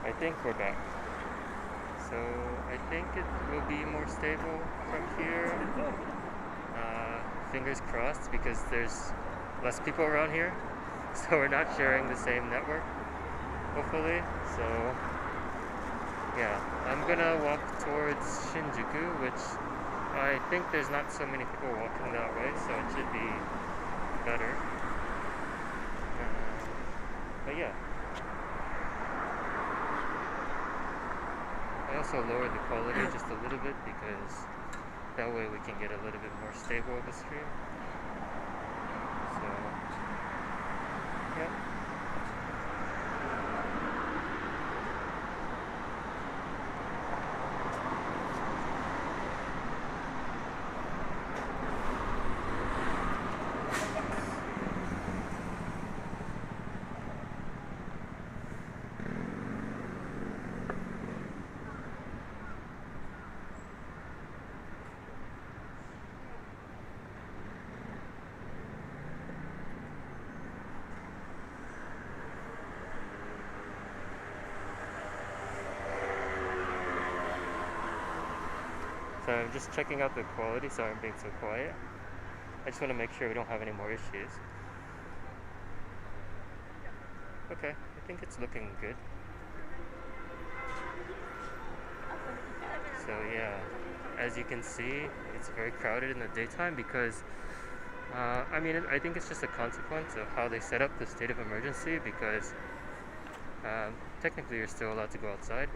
I think we're back. So I think it will be more stable from here. Fingers crossed because there's less people around here. So we're not sharing the same network, hopefully. So yeah, I'm gonna walk towards Shinjuku, which I think there's not so many people walking that way, so it should be better. But yeah. I also lowered the quality just a little bit because that way we can get a little bit more stable of the stream. So, yeah. So I'm just checking out the quality, so I'm being so quiet. I just want to make sure we don't have any more issues. Okay, I think it's looking good. So yeah, as you can see, it's very crowded in the daytime because I mean, I think it's just a consequence of how they set up the state of emergency because technically you're still allowed to go outside.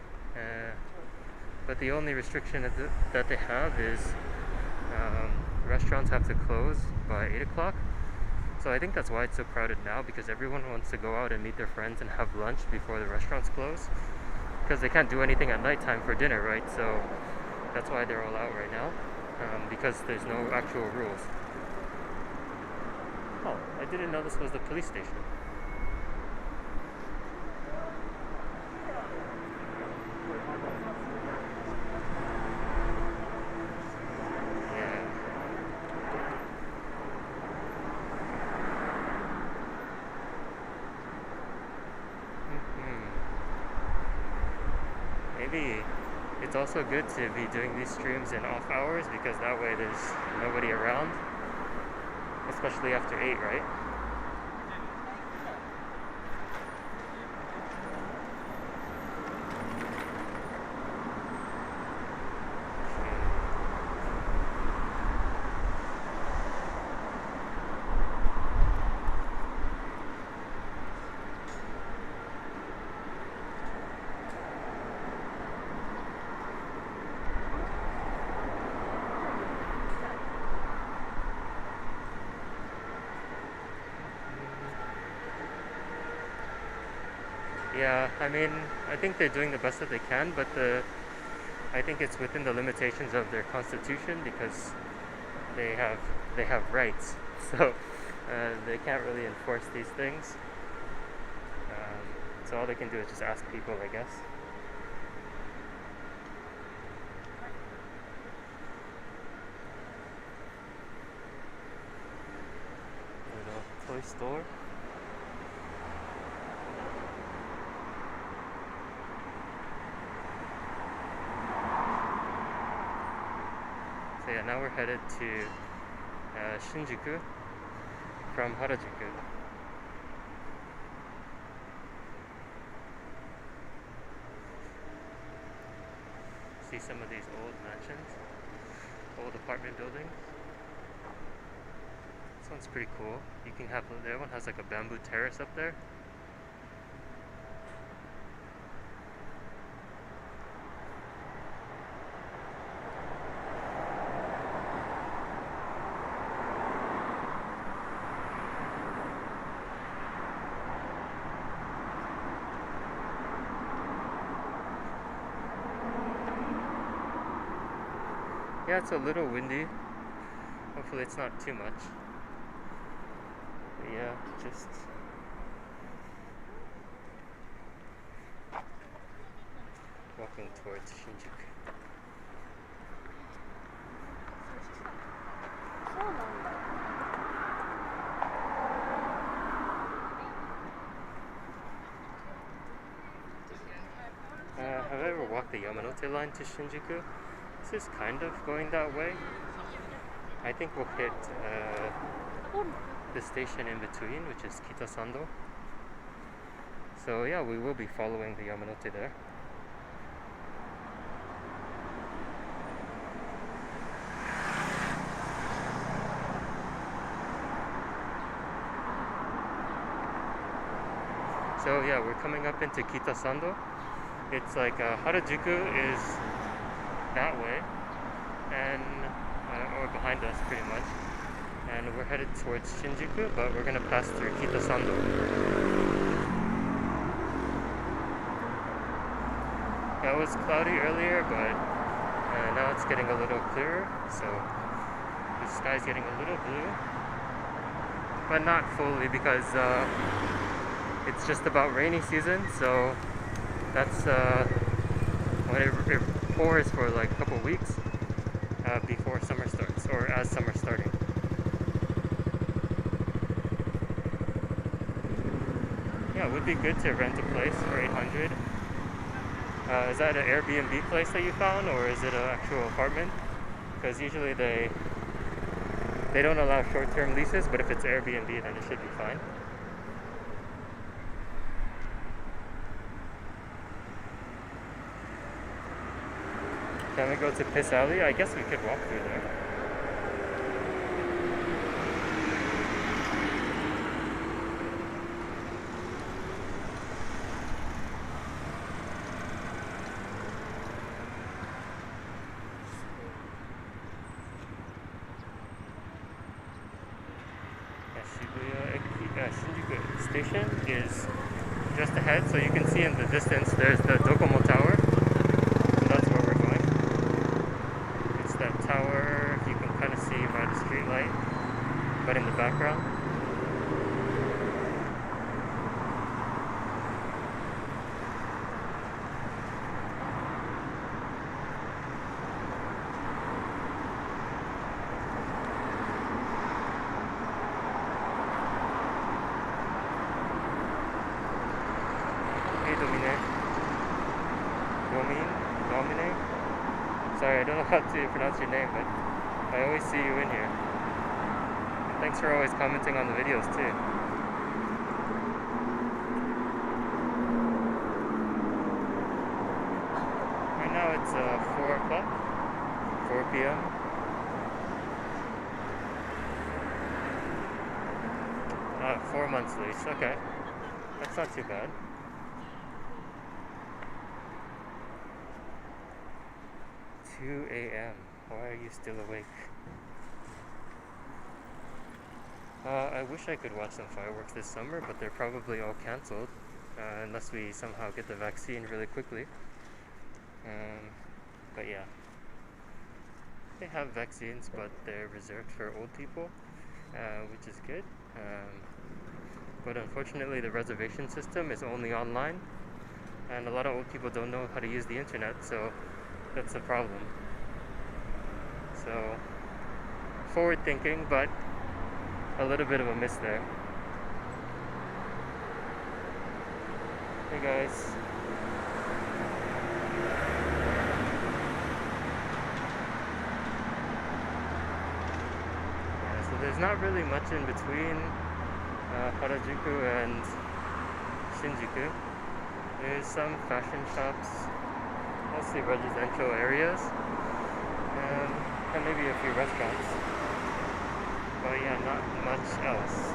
But the only restriction that they have is restaurants have to close by 8 o'clock. So I think that's why it's so crowded now, because everyone wants to go out and meet their friends and have lunch before the restaurants close. Because they can't do anything at nighttime for dinner, right? So that's why they're all out right now, because there's no actual rules. Oh, I didn't know this was the police station. Maybe it's also good to be doing these streams in off hours because that way there's nobody around, especially after 8, right? Yeah, I mean, I think they're doing the best that they can, but I think it's within the limitations of their constitution because they have they have rights, so they can't really enforce these things. So all they can do is just ask people, I guess. Toy store. So yeah, now we're headed to Shinjuku from Harajuku. See some of these old mansions, old apartment buildings. This one's pretty cool. You can have, that one has like a bamboo terrace up there. Yeah, it's a little windy. Hopefully it's not too much. But yeah, just walking towards Shinjuku. walk the Yamanote line to Shinjuku. This is kind of going that way. I think we'll hit the station in between, which is Kitasando. So yeah, we will be following the Yamanote there. So yeah, we're coming up into Kitasando. It's like Harajuku is that way, and or behind us pretty much. And we're headed towards Shinjuku, but we're gonna pass through Kitasando. Yeah, it was cloudy earlier, but now it's getting a little clearer, so the sky's getting a little blue, but not fully because it's just about rainy season, so that's when it pours for like a couple weeks before summer starts, or as summer's starting. Yeah, it would be good to rent a place for 800. Is that an Airbnb place that you found, or is it an actual apartment? Because usually they don't allow short-term leases, but if it's Airbnb, then it should be fine. Can we go to Piss Alley? I guess we could walk through there. Shinjuku Station is just ahead, so you can see in the distance there's the Docomo Tower. So that's where we're going. It's that tower you can kind of see by the street light, but in the background. Sorry, I don't know how to pronounce your name, but I always see you in here. And thanks for always commenting on the videos too. Right now it's 4 o'clock, 4 p.m. 4 months lease, okay. That's not too bad. 2 a.m. Why are you still awake? I wish I could watch some fireworks this summer, but they're probably all cancelled unless we somehow get the vaccine really quickly. But yeah, they have vaccines, but they're reserved for old people, which is good. But unfortunately, the reservation system is only online, and a lot of old people don't know how to use the internet, so that's a problem. So, forward thinking, but a little bit of a miss there. Hey guys. Yeah, so there's not really much in between Harajuku and Shinjuku. There's some fashion shops, mostly residential areas, and maybe a few restaurants, but yeah, not much else.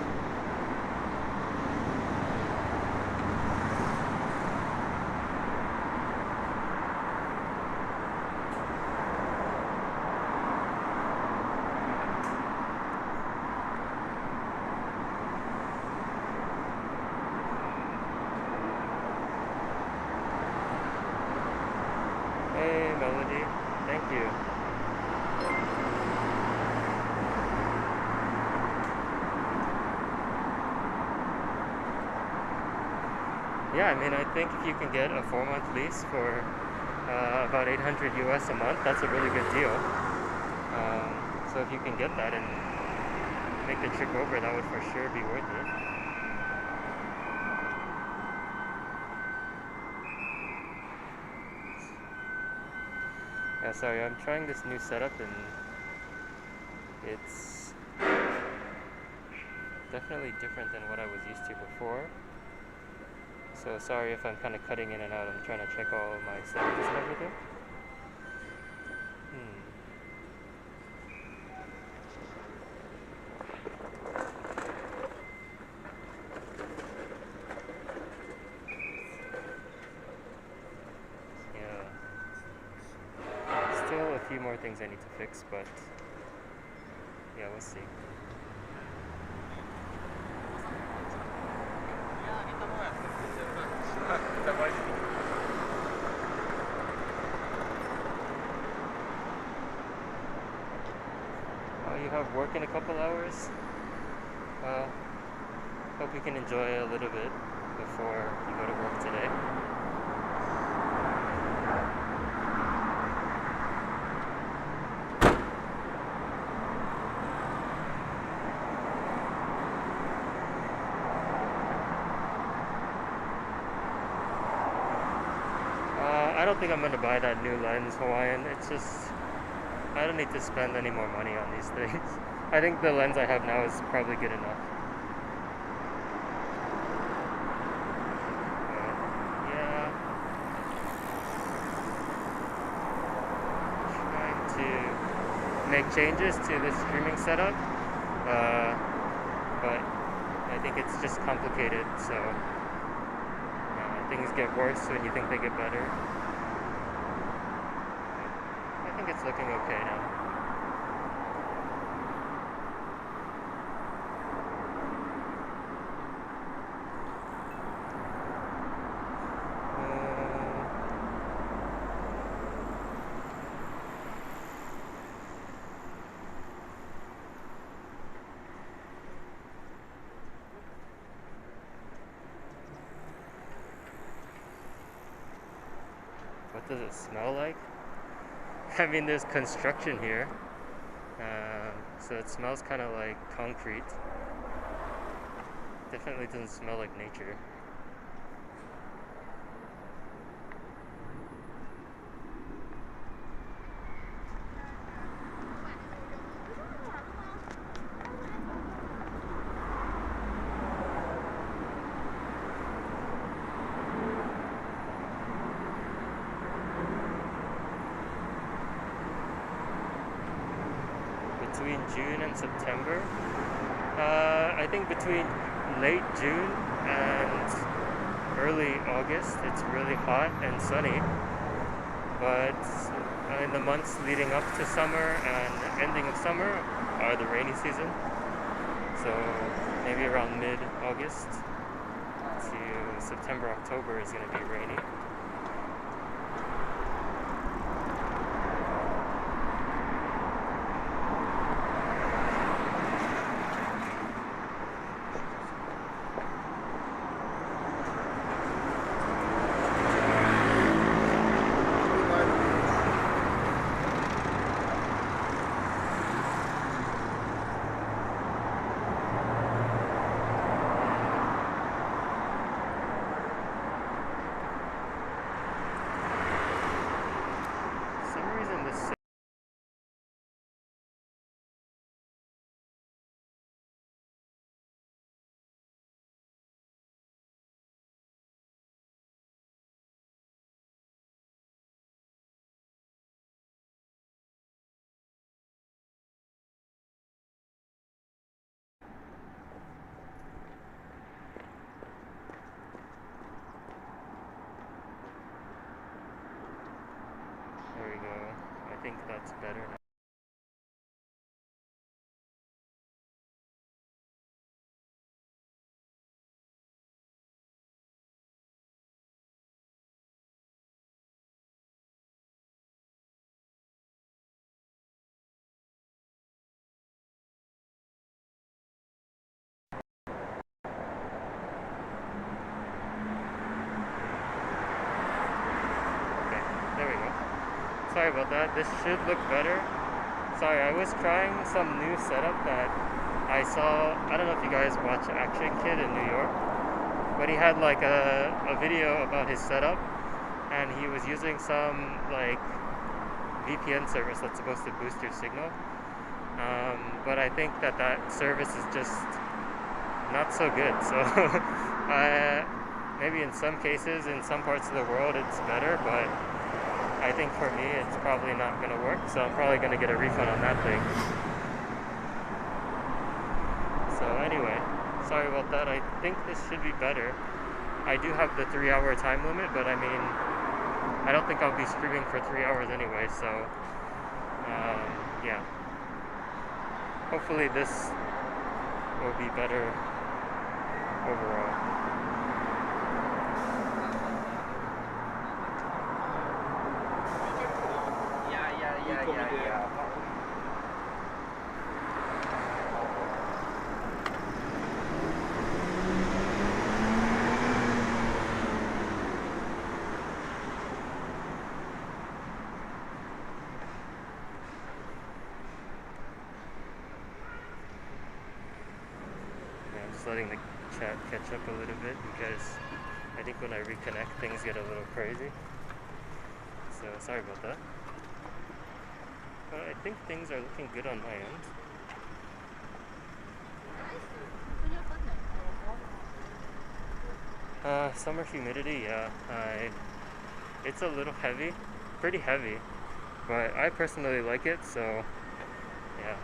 Hey Melody, thank you. Yeah, I mean, I think if you can get a 4-month lease for about 800 US a month, that's a really good deal. So if you can get that and make the trip over, that would for sure be worth it. Yeah, sorry, I'm trying this new setup and it's definitely different than what I was used to before. So sorry if I'm kind of cutting in and out. I'm trying to check all my settings and everything. Hmm. Yeah. Still a few more things I need to fix, but yeah, we'll see. Oh, you have work in a couple hours? Well, hope you can enjoy a little bit before you go to work today. I don't think I'm gonna buy that new lens, Hawaiian. It's just, I don't need to spend any more money on these things. I think the lens I have now is probably good enough. Yeah. Trying to make changes to the streaming setup. But I think it's just complicated, so things get worse when you think they get better. I think it's looking okay now. What does it smell like? I mean, there's construction here, so it smells kind of like concrete. Definitely doesn't smell like nature. Between June and September, I think between late June and early August it's really hot and sunny, but in the months leading up to summer and ending of summer are the rainy season, so maybe around mid-August to September, October is going to be rainy. There we go. I think that's better now. Okay, there we go. Sorry about that. This should look better. Sorry, I was trying some new setup that I saw. I don't know if you guys watch Action Kid in New York, but he had like a video about his setup, and he was using some like VPN service that's supposed to boost your signal. But I think that service is just not so good. So maybe in some cases, in some parts of the world, it's better, but I think for me, it's probably not going to work. So I'm probably going to get a refund on that thing. So anyway, sorry about that. I think this should be better. I do have the 3-hour time limit, but I mean, I don't think I'll be streaming for 3 hours anyway, so yeah. Hopefully this will be better overall. Yeah. I'm just letting the chat catch up a little bit because I think when I reconnect things get a little crazy. So sorry about that. But I think things are looking good on my end. Summer humidity, yeah. It's a little heavy, pretty heavy, but I personally like it, so yeah.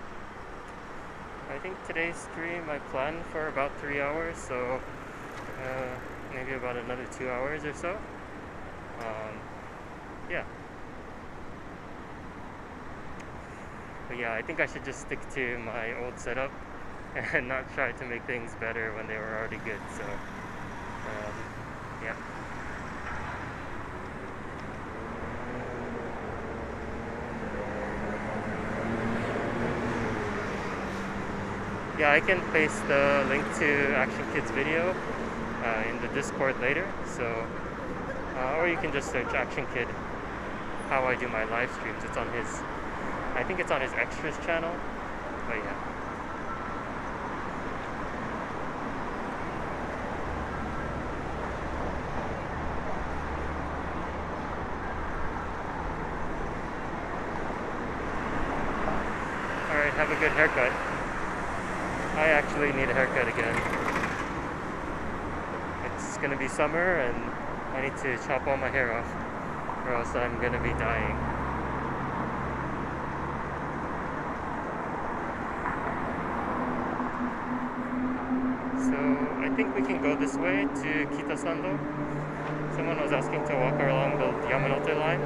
I think today's stream I planned for about 3 hours, so maybe about another 2 hours or so. Yeah. But yeah, I think I should just stick to my old setup and not try to make things better when they were already good, so yeah. Yeah, I can paste the link to Action Kid's video in the Discord later, so or you can just search Action Kid how I do my live streams. It's on his, I think it's on his extras channel, but yeah. Alright, have a good haircut. I actually need a haircut again. It's gonna be summer and I need to chop all my hair off or else I'm gonna be dying. So I think we can go this way to Kitasando. Someone was asking to walk along the Yamanote line,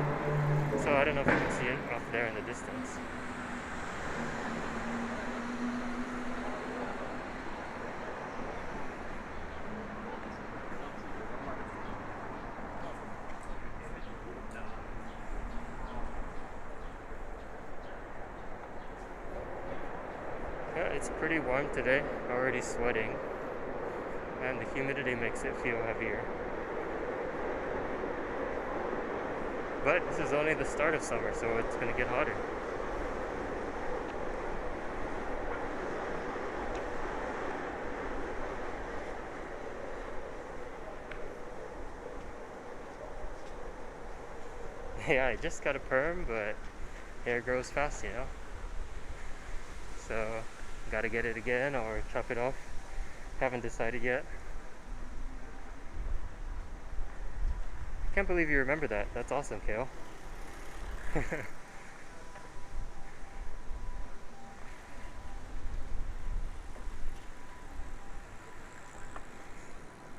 so I don't know if you can see it off there in the distance. It's pretty warm today, already sweating, and the humidity makes it feel heavier. But this is only the start of summer, so it's going to get hotter. Yeah, I just got a perm, but hair grows fast, you know? So gotta get it again or chop it off. Haven't decided yet. I can't believe you remember that. That's awesome, Kale.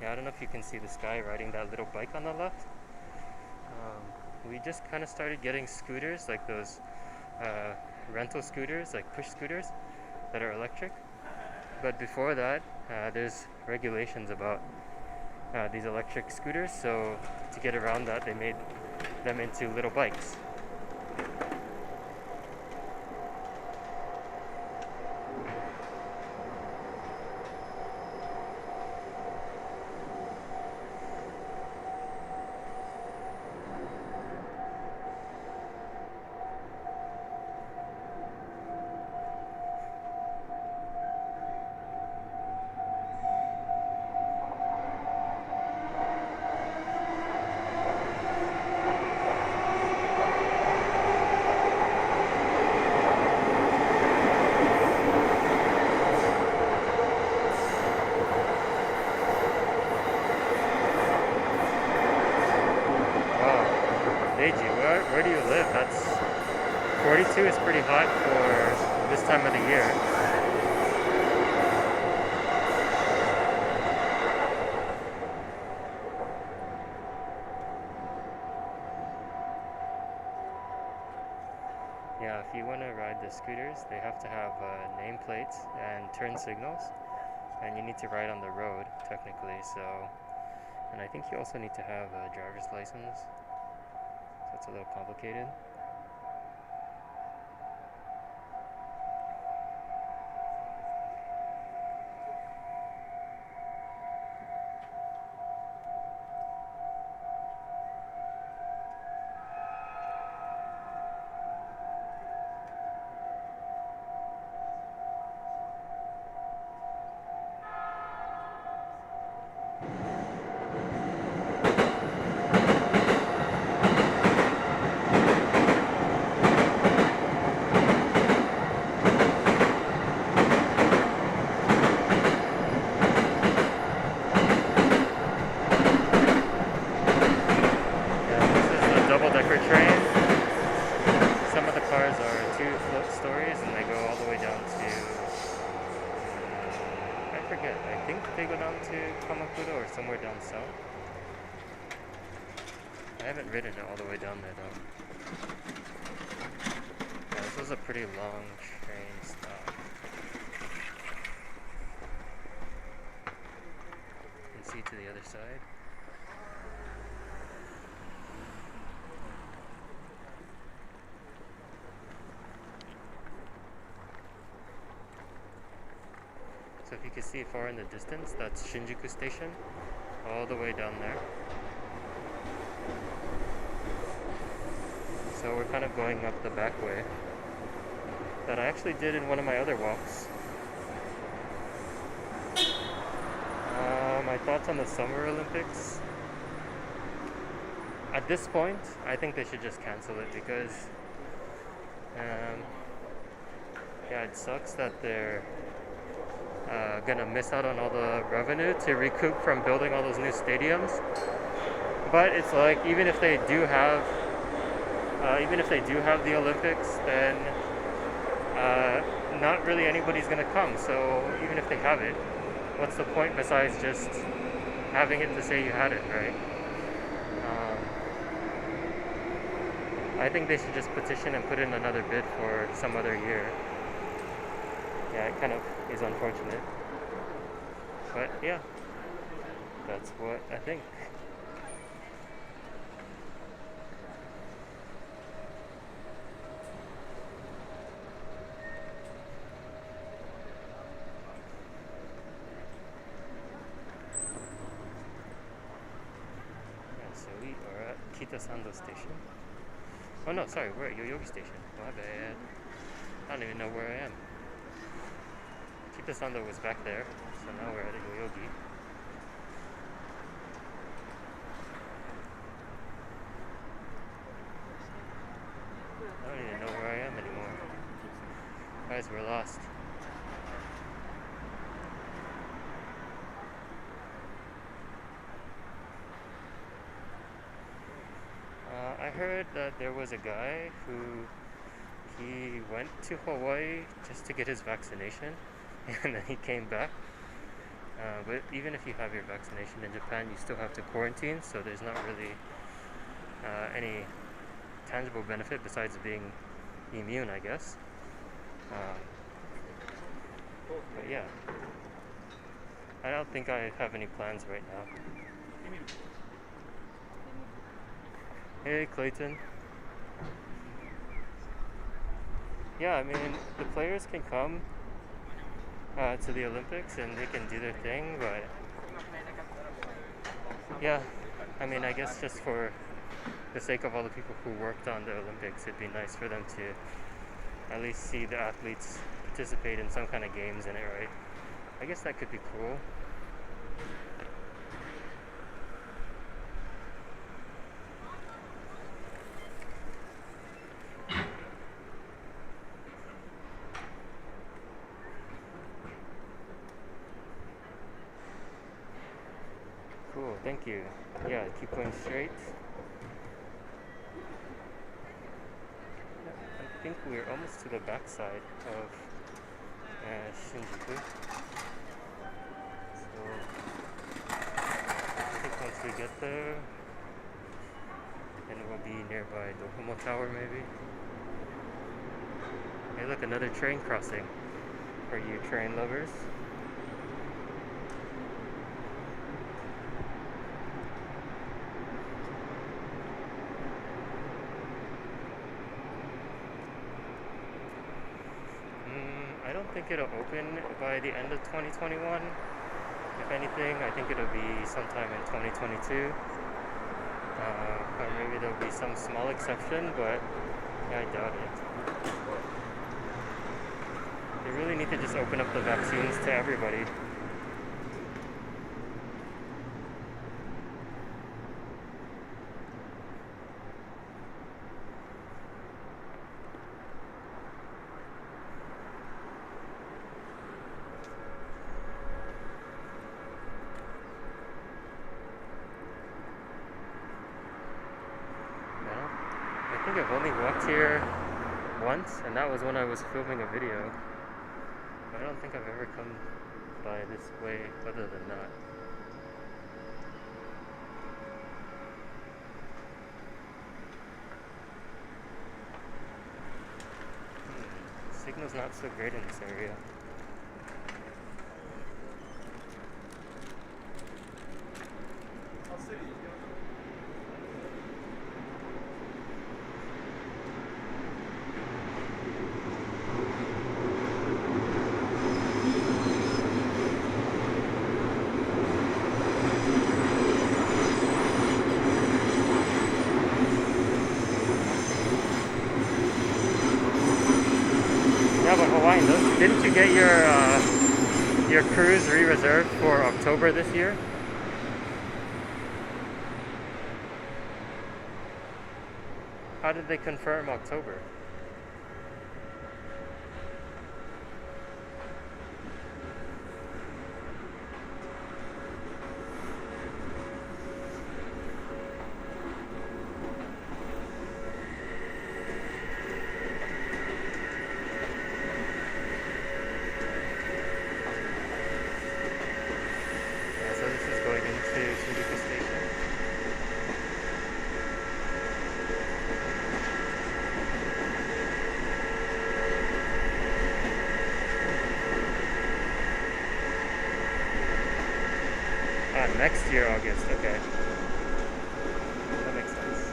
Yeah, I don't know if you can see this guy riding that little bike on the left. We just kind of started getting scooters, like those rental scooters, like push scooters that are electric. But before that, there's regulations about these electric scooters, so to get around that, they made them into little bikes. Deiji, where do you live? That's 42 is pretty hot for this time of the year. Yeah, if you want to ride the scooters, they have to have nameplates and turn signals, and you need to ride on the road, technically, so... And I think you also need to have a driver's license, so it's a little complicated. Double-decker train. Some of the cars are 2 stories and they go all the way down to... I forget. I think they go down to Kamakura or somewhere down south. I haven't ridden it all the way down there though. Yeah, this was a pretty long train stop. You can see to the other side. So if you can see far in the distance, that's Shinjuku Station, all the way down there. So we're kind of going up the back way that I actually did in one of my other walks. My thoughts on the Summer Olympics. At this point, I think they should just cancel it because yeah, it sucks that they're gonna miss out on all the revenue to recoup from building all those new stadiums. But it's like even if they do have the Olympics, then not really anybody's gonna come. So even if they have it, what's the point besides just having it to say you had it, right? I think they should just petition and put in another bid for some other year. Yeah, it kind of is unfortunate. But yeah, that's what I think. Yeah, so we are at Kitasando Station. Oh no, sorry, we're at Yoyogi Station. My bad. I don't even know where I am. Kitasando was back there, so now we're at Yoyogi. I don't even know where I am anymore. Guys, we're lost. I heard that there was a guy who he went to Hawaii just to get his vaccination and then he came back. But even if you have your vaccination in Japan, you still have to quarantine, so there's not really any tangible benefit besides being immune, I guess. But yeah, I don't think I have any plans right now. Hey, Clayton. Yeah, I mean, the players can come to the Olympics and they can do their thing, but yeah, I mean, I guess just for the sake of all the people who worked on the Olympics, it'd be nice for them to at least see the athletes participate in some kind of games in it, right? I guess that could be cool. Cool, thank you. Yeah, keep going straight. think we're almost to the backside of Shinjuku. So I think once we get there, then we'll be nearby Docomo Tower maybe. Hey look, another train crossing for you train lovers. I don't think it'll open by the end of 2021. If anything, I think it'll be sometime in 2022. Or maybe there'll be some small exception, but I doubt it. They really need to just open up the vaccines to everybody. I think I've only walked here once, and that was when I was filming a video. I don't think I've ever come by this way other than that. Signal's not so great in this area. Didn't you get your cruise re-reserved for October this year? How did they confirm October? Shinjuku Station. Next year, August, okay. That makes sense.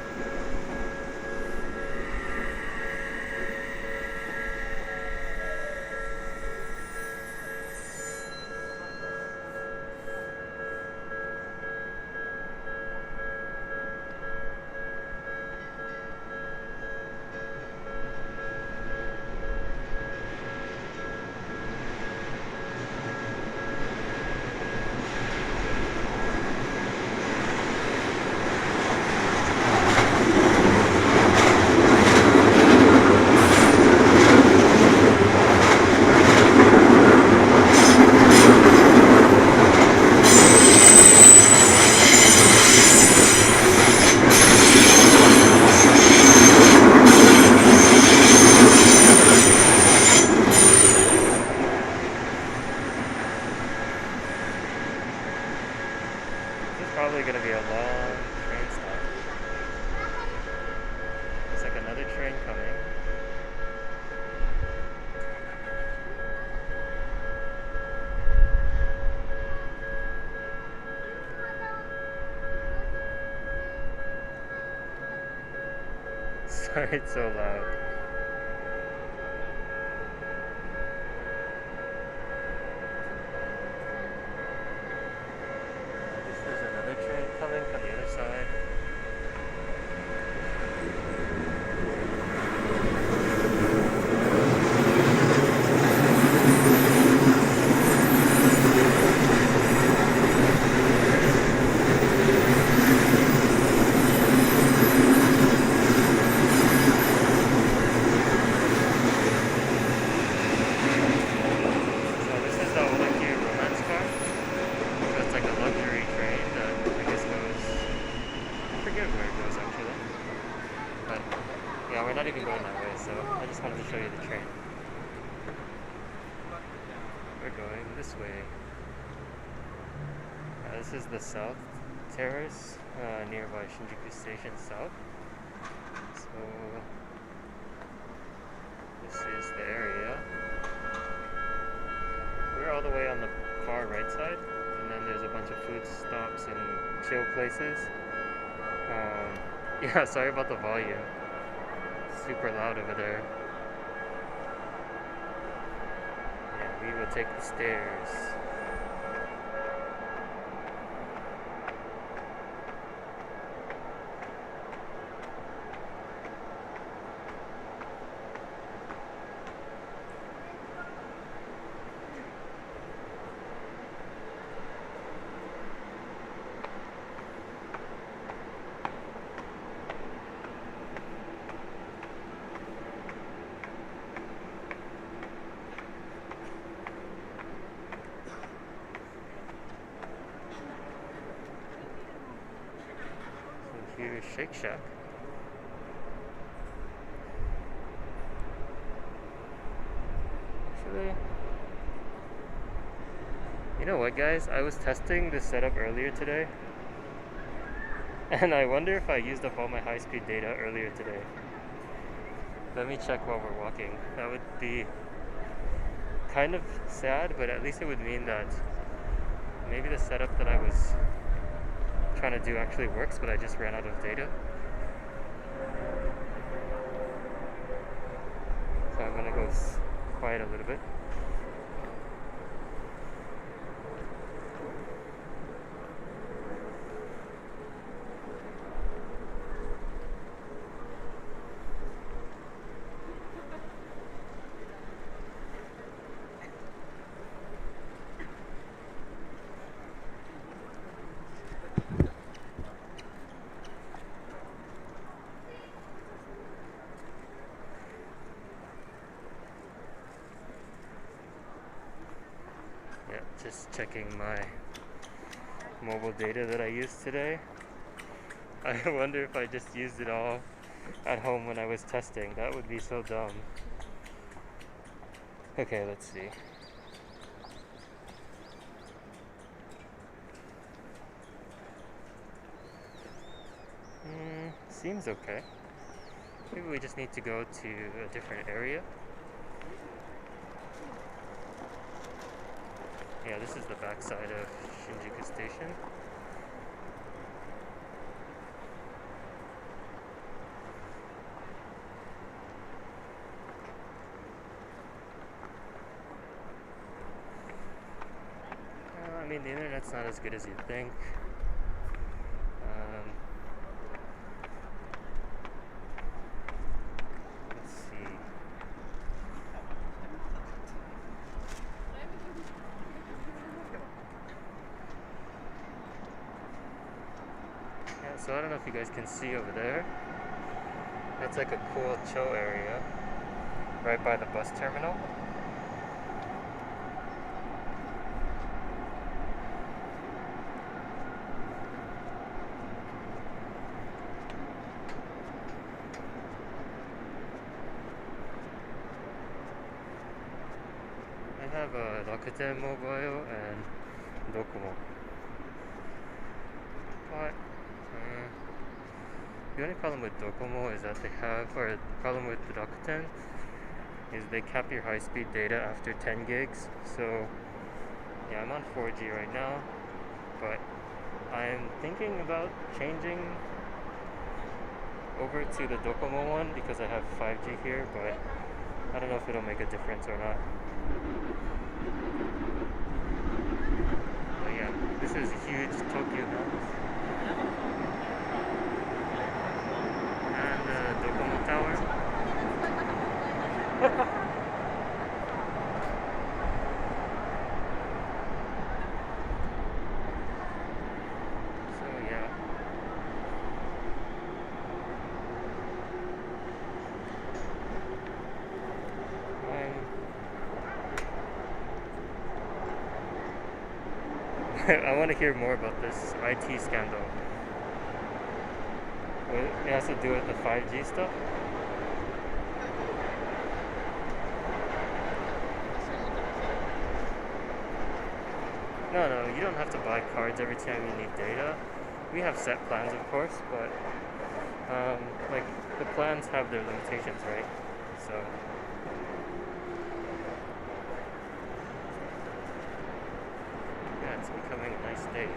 Probably going to be a long train stop. Looks like another train coming. Sorry, it's so loud. Coming from the other side. Yeah, we're not even going that way, so I just wanted to show you the train. We're going this way. This is the South Terrace, nearby Shinjuku Station South. So this is the area. We're all the way on the far right side, and then there's a bunch of food stops and chill places. Yeah, sorry about the volume. Super loud over there. Yeah, we will take the stairs. Here's Shake Shack. Actually, you know what, guys? I was testing this setup earlier today, and I wonder if I used up all my high-speed data earlier today. Let me check while we're walking. That would be kind of sad, but at least it would mean that maybe the setup that I was trying to do actually works, but I just ran out of data. So I'm gonna go quiet a little bit. Yeah, just checking my mobile data that I used today. I wonder if I just used it all at home when I was testing. That would be so dumb. Okay, let's see. Seems okay. Maybe we just need to go to a different area. Yeah, this is the backside of Shinjuku Station. I mean, the internet's not as good as you'd think. Let's see. Yeah, so I don't know if you guys can see over there. That's like a cool chill area right by the bus terminal. I have a Rakuten Mobile and Docomo. But the only problem with Docomo is that the problem with the Rakuten is they cap your high-speed data after 10 gigs. So yeah, I'm on 4G right now, but I'm thinking about changing over to the Docomo one because I have 5G here, but I don't know if it'll make a difference or not. But yeah, this is a huge Tokyo house. And the Docomo Tower. So yeah. I want to hear more about this IT scandal. It has to do with the 5G stuff. No, no, you don't have to buy cards every time you need data. We have set plans, of course, but like the plans have their limitations, right? So yeah, it's becoming a nice day.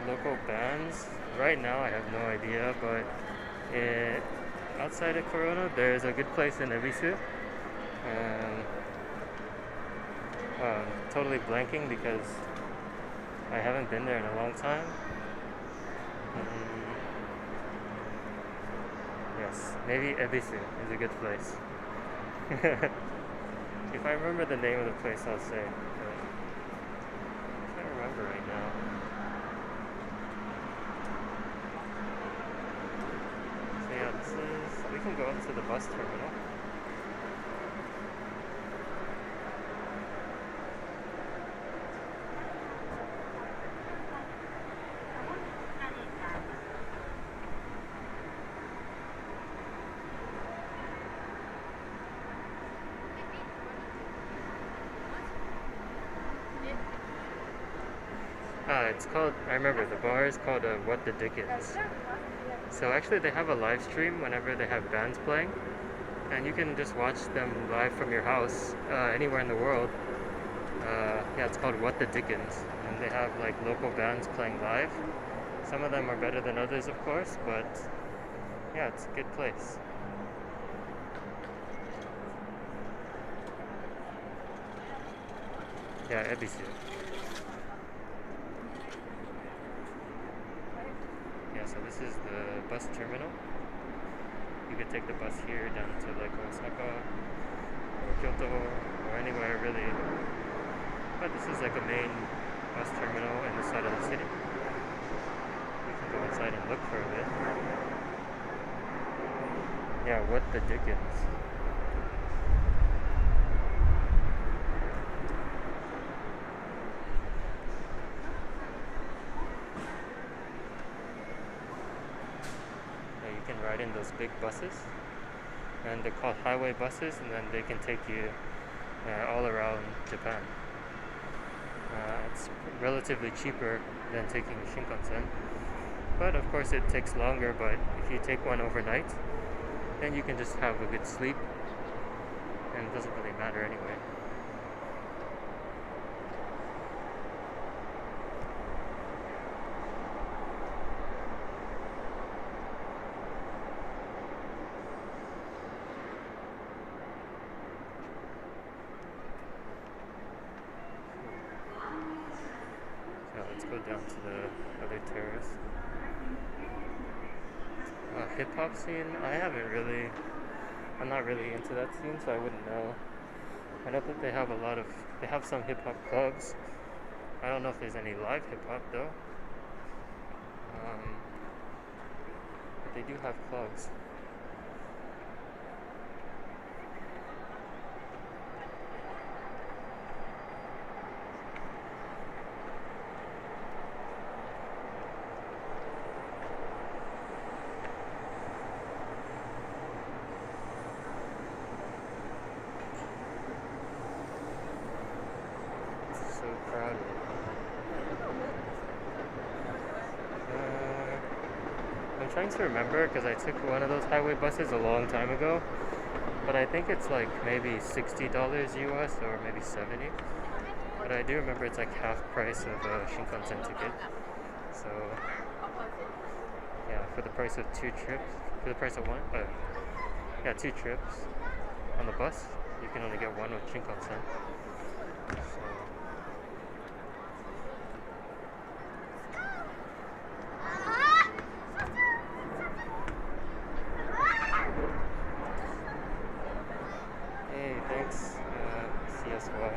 Local bands. Right now, I have no idea, but it, outside of Corona, there's a good place in Ebisu. Um, totally blanking because I haven't been there in a long time. Yes, maybe Ebisu is a good place. If I remember the name of the place, I'll say. But I can't remember right now. So yeah, this is. We can go up to the bus terminal. It's called, I remember, the bar is called What the Dickens. So actually they have a live stream whenever they have bands playing, and you can just watch them live from your house, anywhere in the world. Yeah, it's called What the Dickens, and they have like local bands playing live. Some of them are better than others, of course, but yeah, it's a good place. Yeah, Ebisu. Yeah, so this is the bus terminal. You could take the bus here down to like Osaka or Kyoto or anywhere really. But this is like a main bus terminal in the side of the city. We can go inside and look for a bit. Yeah, what the dickens. You can ride in those big buses, and they're called highway buses, and then they can take you all around Japan. It's relatively cheaper than taking Shinkansen, but of course it takes longer. But if you take one overnight, then you can just have a good sleep, and it doesn't really matter anyway. Let's go down to the other terrace. Hip hop scene, I'm not really into that scene, so I wouldn't know. I know that they have some hip hop clubs. I don't know if there's any live hip hop though. But they do have clubs. Crowded. I'm trying to remember because I took one of those highway buses a long time ago, but I think it's like maybe $60 US or maybe 70. But I do remember it's like half price of a Shinkansen ticket. So yeah, for the price of two trips on the bus, you can only get one with Shinkansen. So guess why.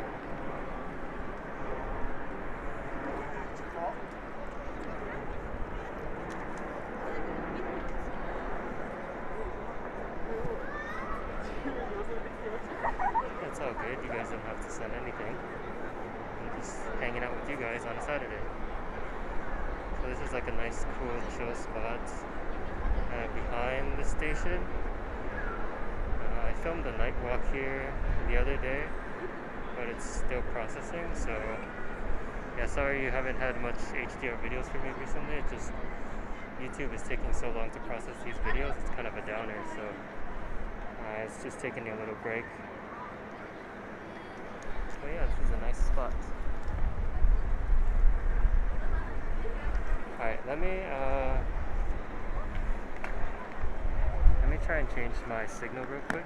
It's all good. You guys don't have to send anything. I'm just hanging out with you guys on a Saturday. So this is like a nice, cool, chill spot behind the station. I filmed a night walk here the other day, but it's still processing, so yeah, sorry you haven't had much HDR videos from me recently. It's just YouTube is taking so long to process these videos. It's kind of a downer, so it's just taking a little break. But yeah, this is a nice spot. Alright, let me try and change my signal real quick.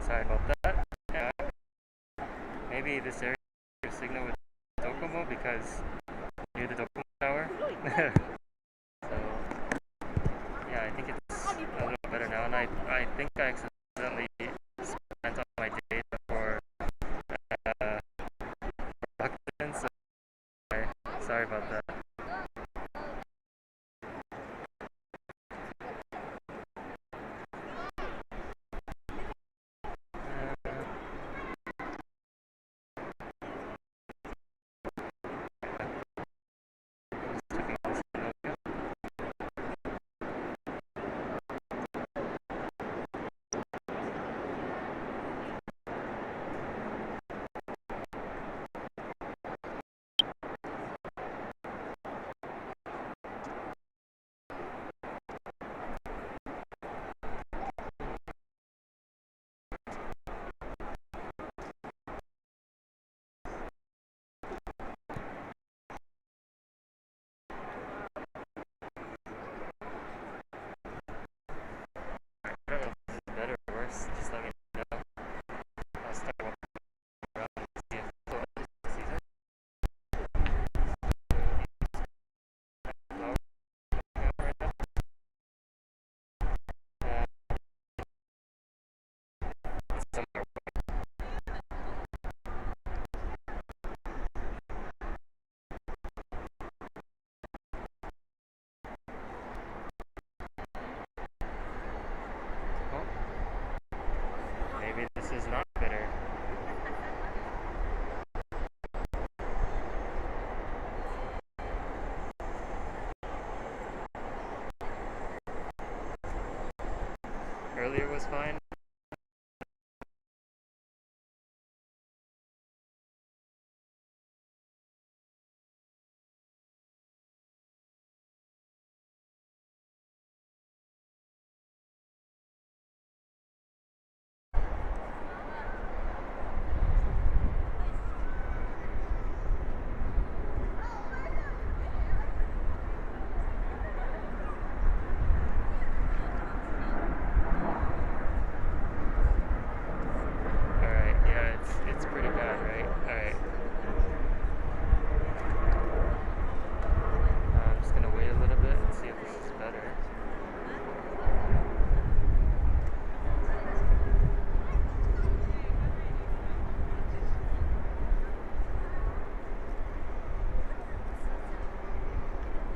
Sorry about that. Yeah, maybe this area signal with Docomo because near the Docomo tower. So yeah, I think it's a little better now, and I think I accidentally spent all my data for Rakuten, so sorry about that. I don't know if this is better or worse. Just let me know. I'll start walking around and see if it's season. Right now. Somewhere. Oh, maybe this is not better. Earlier was fine. Alright, yeah, it's pretty bad, right? Alright. I'm just gonna wait a little bit and see if this is better.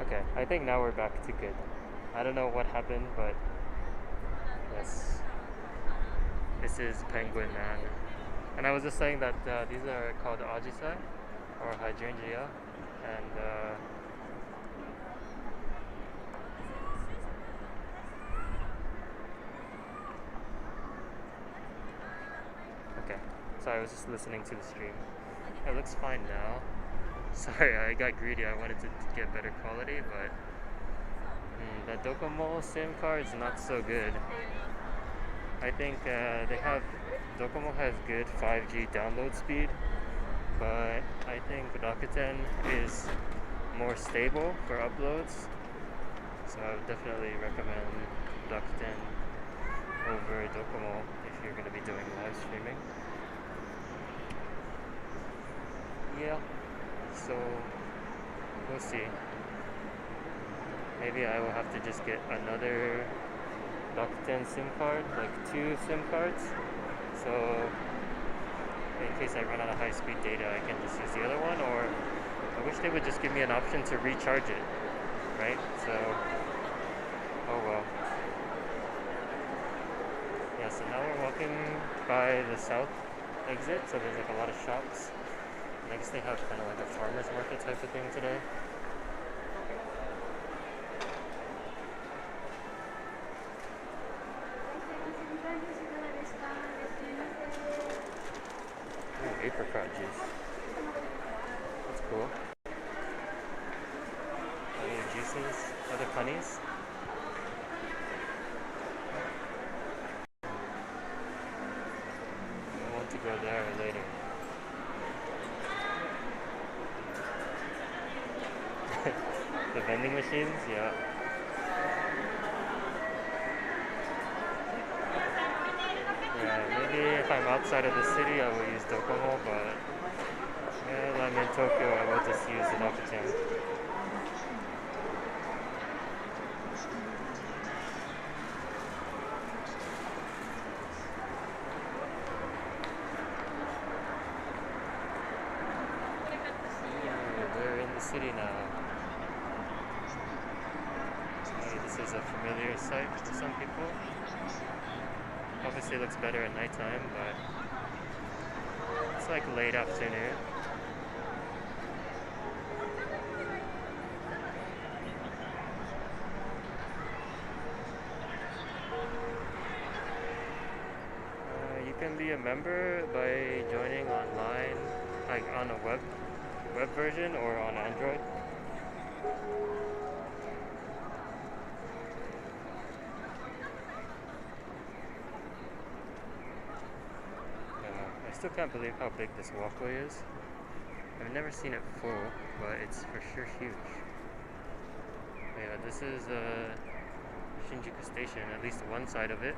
Okay, I think now we're back to good. I don't know what happened, but yes, this is Penguin Man. And I was just saying that these are called ajisai or hydrangea, and okay. So I was just listening to the stream. It looks fine now. Sorry, I got greedy. I wanted to get better quality, but the Docomo SIM card is not so good. I think Docomo has good 5G download speed, but I think Rakuten is more stable for uploads. So I would definitely recommend Rakuten over Docomo if you're going to be doing live streaming. Yeah, so we'll see. Maybe I will have to just get another Rakuten SIM card, like 2 SIM cards. So in case I run out of high-speed data, I can just use the other one, or I wish they would just give me an option to recharge it, right? So, oh well. Yeah, so now we're walking by the south exit, so there's like a lot of shops. And I guess they have kind of like a farmer's market type of thing today. Ooh, apricot juice. That's cool. Other juices, other honeys. I want to go there later. The vending machines, yeah. Yeah, maybe if I'm outside of the city, I will use Docomo, but yeah, I'm in Tokyo, I will just use the Rakuten. We're in the city now. Hey, this is a familiar sight for some people. Obviously it looks better at nighttime, but it's like late afternoon. You can be a member by joining online, like on a web version or on Android. I still can't believe how big this walkway is. I've never seen it full, but it's for sure huge. Yeah, this is Shinjuku Station, at least one side of it.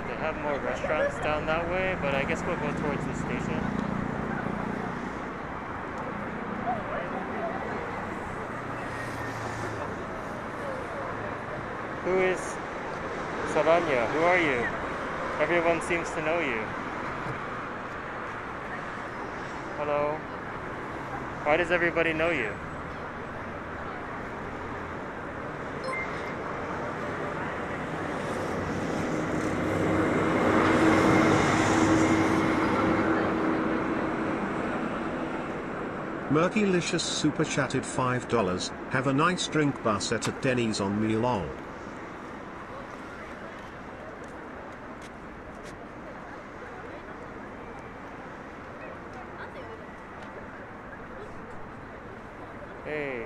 They have more restaurants down that way, but I guess we'll go towards the station. Who is Saranya? Who are you? Everyone seems to know you. Hello? Why does everybody know you? Murkylicious super chatted $5. Have a nice drink bar set at Denny's on me lol. Hey.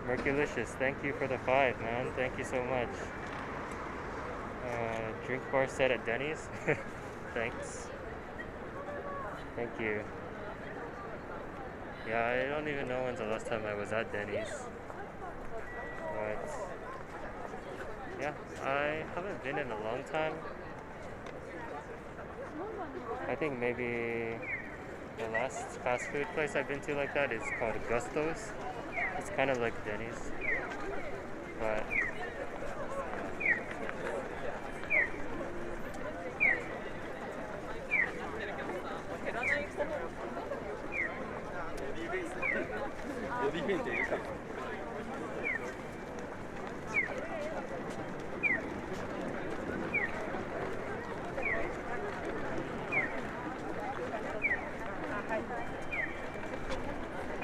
Murkylicious, thank you for the 5, man. Thank you so much. Drink bar set at Denny's? Thanks. Thank you. Yeah, I don't even know when's the last time I was at Denny's. But yeah, I haven't been in a long time. I think maybe the last fast food place I've been to like that is called Gusto's. It's kind of like Denny's. But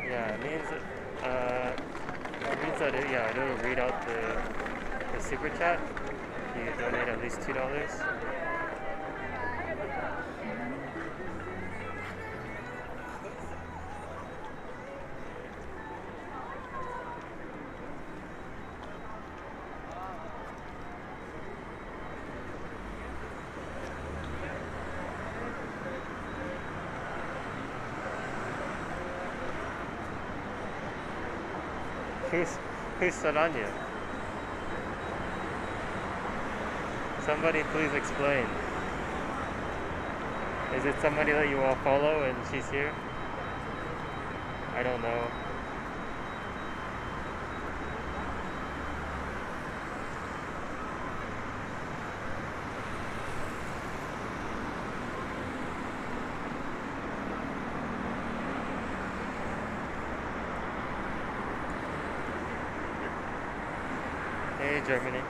yeah, it means yeah, it'll read out the super chat. You donate at least $2. Who's Saranya? Somebody please explain. Is it somebody that you all follow and she's here? I don't know. Hey, Germany.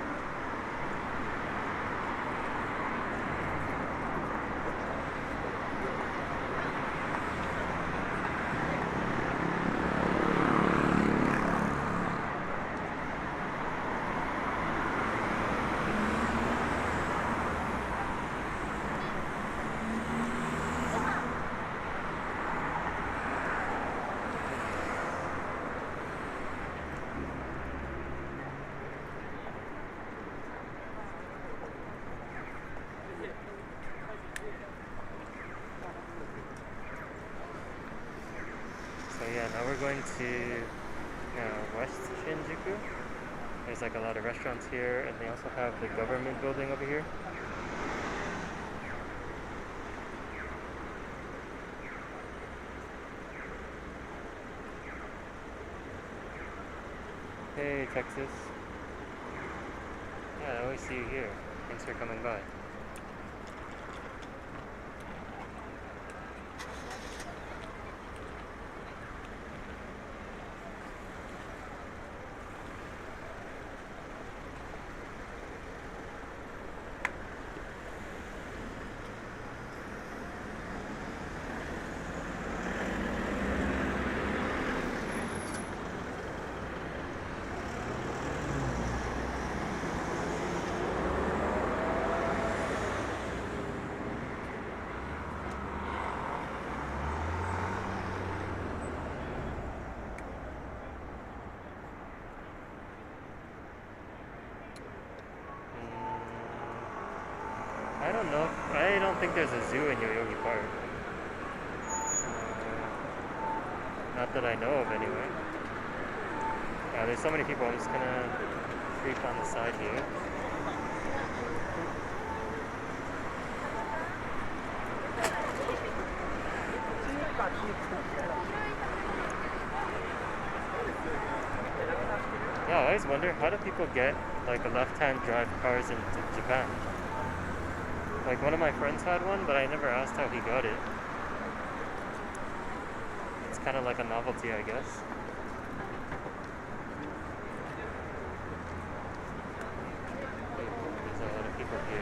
So yeah, now we're going to West Shinjuku. There's like a lot of restaurants here, and they also have the government building over here. Hey, Texas. Yeah, I always see you here. Thanks for coming by. I don't know. I don't think there's a zoo in Yoyogi Park. Not that I know of, anyway. Yeah, there's so many people. I'm just gonna creep on the side here. Yeah, I always wonder, how do people get like a left-hand drive cars in Japan? Like, one of my friends had one, but I never asked how he got it. It's kind of like a novelty, I guess. There's a lot of people here.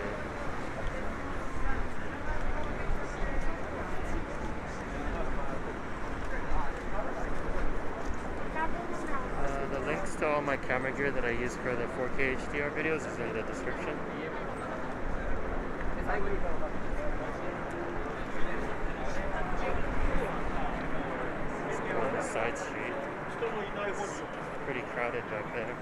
The links to all my camera gear that I use for the 4K HDR videos is in the description. Let's go on the side street. It's pretty crowded back there.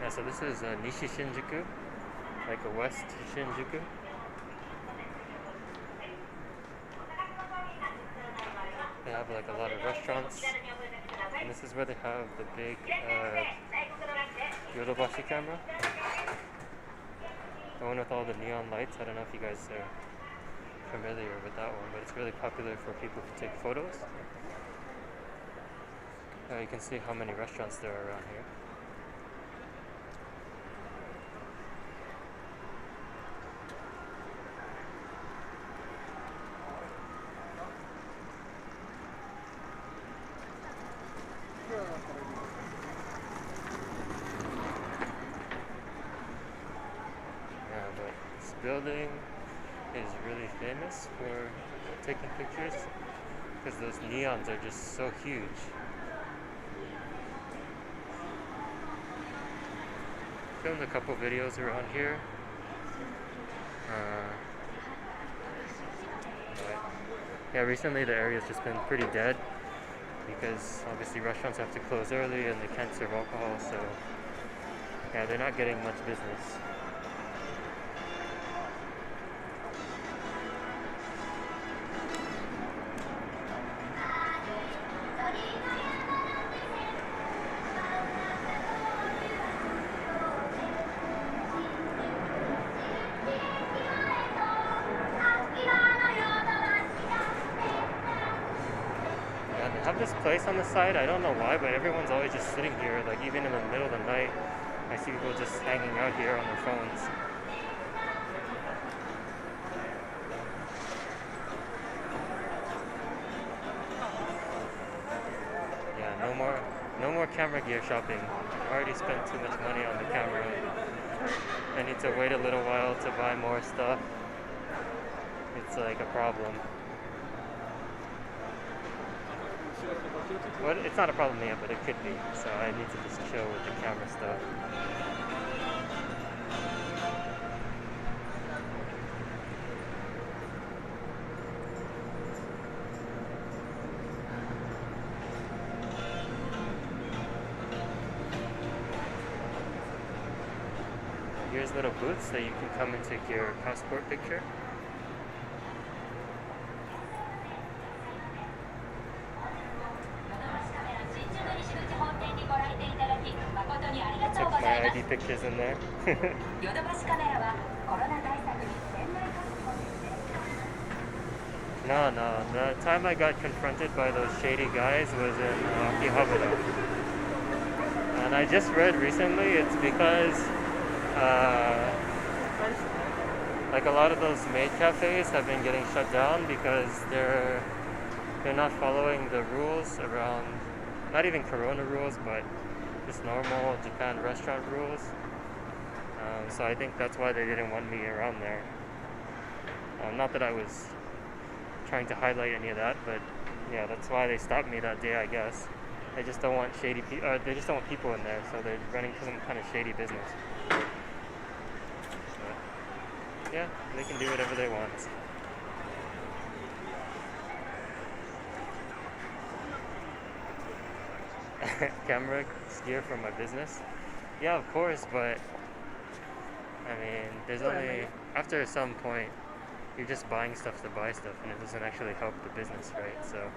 Yeah, so this is Nishi Shinjuku, like a West Shinjuku. have like a lot of restaurants, and this is where they have the big Yodobashi camera, the one with all the neon lights. I don't know if you guys are familiar with that one, but it's really popular for people who take photos. You can see how many restaurants there are around here. Yeah, but this building is really famous for taking pictures because those neons are just so huge. Filmed a couple videos around here. But yeah, recently the area's just been pretty dead because obviously restaurants have to close early and they can't serve alcohol, so yeah, they're not getting much business. They have this place on the side, I don't know why, but everyone's always just sitting here, like even in the middle of the night. I see people just hanging out here on their phones. Yeah, no more camera gear shopping. I already spent too much money on the camera. I need to wait a little while to buy more stuff. It's like a problem. But it's not a problem yet, but it could be. So I need to just chill with the camera stuff. Here's little booths that you can come and take your passport picture. I took my ID pictures in there. No. The time I got confronted by those shady guys was in Akihabara. And I just read recently it's because like a lot of those maid cafes have been getting shut down because they're not following the rules around, not even Corona rules, but just normal Japan restaurant rules. So I think that's why they didn't want me around there. Not that I was trying to highlight any of that, but yeah, that's why they stopped me that day, I guess. They just don't want shady people. They just don't want people in there, so they're running some kind of shady business. But, yeah, they can do whatever they want. Camera gear for my business? Yeah, of course, but I mean, there's only, after some point, you're just buying stuff to buy stuff, and it doesn't actually help the business, right? So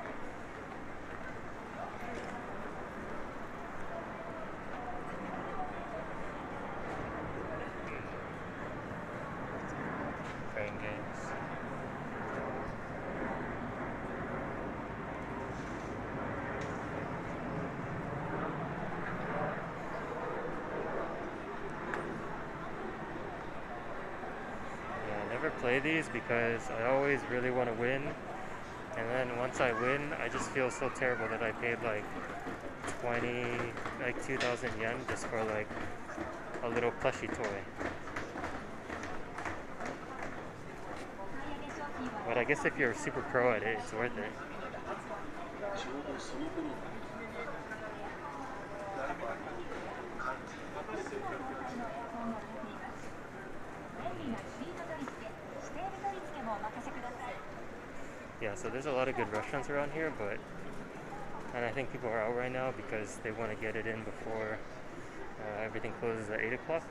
playing games. Play these because I always really want to win, and then once I win I just feel so terrible that I paid like 2,000 yen just for like a little plushie toy. But I guess if you're super pro at it, it's worth it. Yeah, so there's a lot of good restaurants around here, and I think people are out right now because they want to get it in before everything closes at 8 o'clock.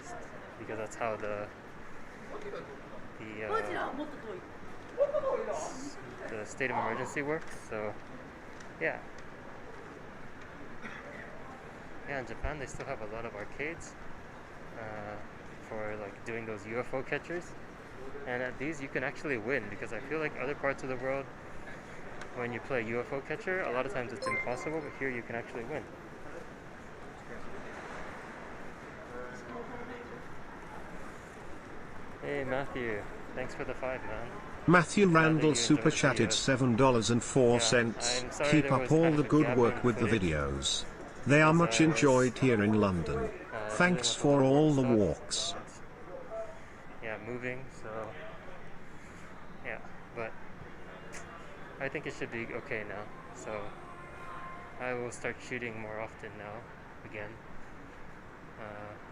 Just because that's how the state of emergency works. So yeah. Yeah, in Japan they still have a lot of arcades for like doing those UFO catchers. And at these you can actually win, because I feel like other parts of the world, when you play UFO catcher, a lot of times it's impossible, but here you can actually win. Hey Matthew, thanks for the 5, man. Matthew Glad that Randall you super enjoyed the chatted videos. $7.04. I'm sorry Keep there up was all kind the of a good gap work in with the footage, videos. They are because much I was enjoyed here in London. dealing Thanks with a for lot of all work the stuff walks. and yeah, moving, so yeah, but I think it should be okay now. So I will start shooting more often now again.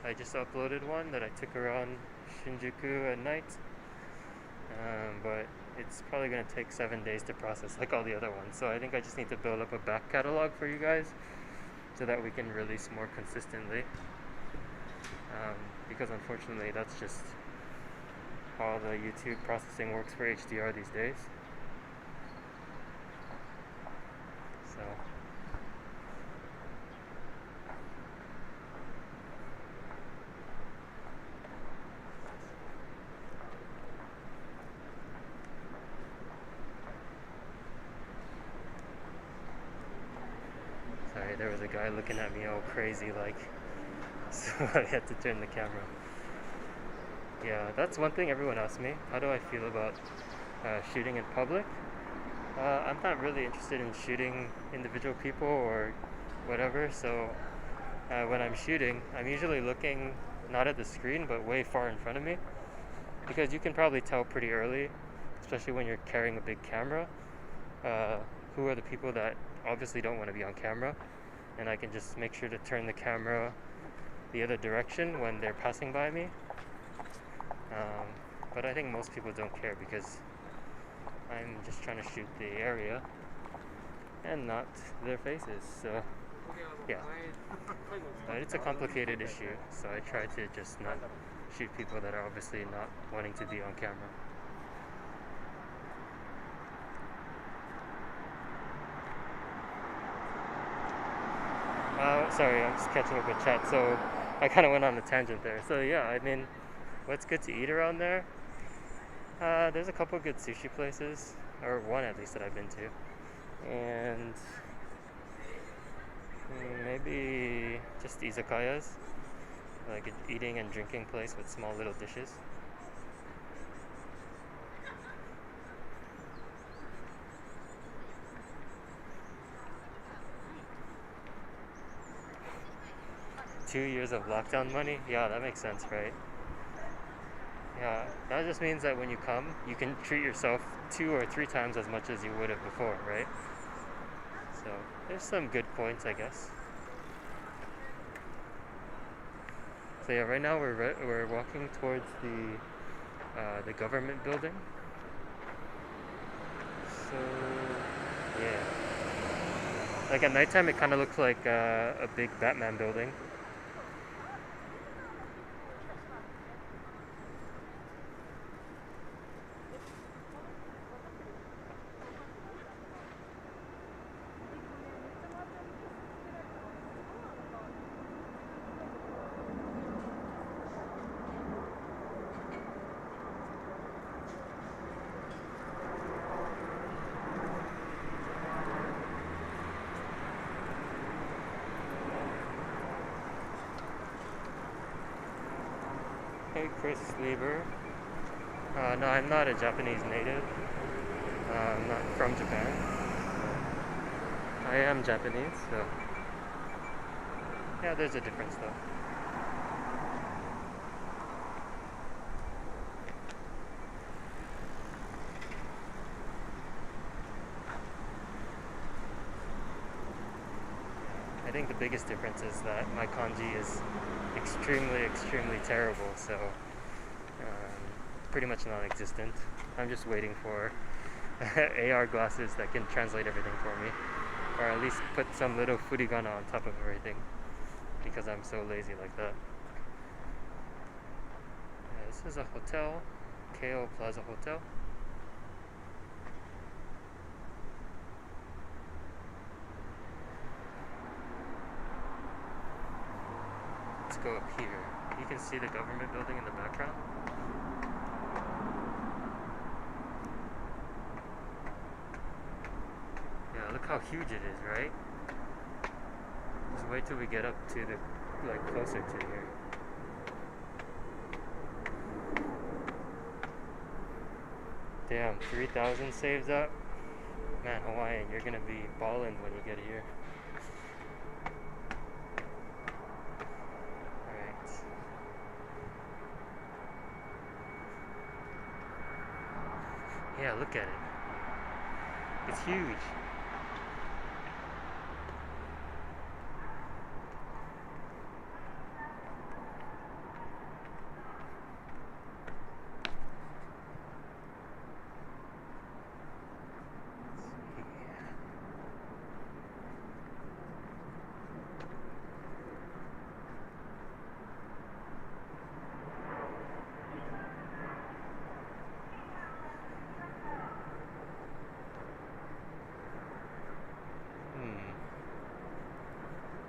I just uploaded one that I took around Shinjuku at night, but it's probably going to take 7 days to process like all the other ones. So I think I just need to build up a back catalog for you guys so that we can release more consistently. Because unfortunately that's just how the YouTube processing works for HDR these days. So sorry, there was a guy looking at me all crazy like, so I had to turn the camera. Yeah, that's one thing everyone asks me. How do I feel about shooting in public? I'm not really interested in shooting individual people or whatever, so when I'm shooting, I'm usually looking not at the screen but way far in front of me, because you can probably tell pretty early, especially when you're carrying a big camera, who are the people that obviously don't want to be on camera, and I can just make sure to turn the camera the other direction when they're passing by me. But I think most people don't care, because I'm just trying to shoot the area and not their faces. So yeah, but it's a complicated issue, so I try to just not shoot people that are obviously not wanting to be on camera. Sorry, I'm just catching up with chat, so I kind of went on a tangent there. So yeah, I mean, what's good to eat around there? There's a couple good sushi places, or one at least that I've been to, and maybe just izakayas, like an eating and drinking place with small little dishes. Two years of lockdown money? Yeah, that makes sense, right? Yeah, that just means that when you come, you can treat yourself 2 or 3 times as much as you would have before, right? So there's some good points, I guess. So yeah, right now we're walking towards the government building. So yeah, like at nighttime it kind of looks like a big Batman building. Hey Chris Lieber. No, I'm not a Japanese native. I'm not from Japan. I am Japanese, so yeah, there's a difference though. I think the biggest difference is that my kanji is extremely terrible, so pretty much non-existent. I'm just waiting for AR glasses that can translate everything for me, or at least put some little furigana on top of everything, because I'm so lazy like that. Yeah, this is a hotel, KO Plaza Hotel. go up here. You can see the government building in the background. Yeah, look how huge it is, right? Just wait till we get up to the, like, closer to here. Damn, 3,000 saves up. Man, Hawaiian, you're gonna be ballin' when you get here. Alright. Yeah, look at it. It's huge.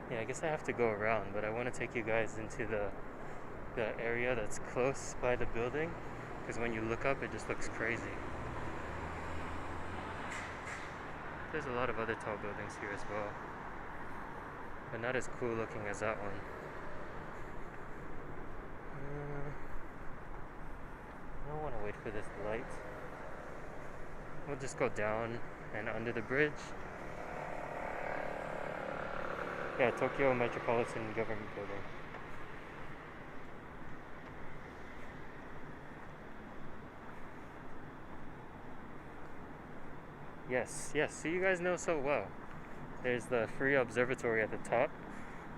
Yeah, I guess I have to go around, but I want to take you guys into the area that's close by the building, because when you look up, it just looks crazy. There's a lot of other tall buildings here as well, but not as cool looking as that one. I don't want to wait for this light. We'll just go down and under the bridge. Yeah, Tokyo Metropolitan Government Building. Yes, yes, so you guys know so well. There's the free observatory at the top.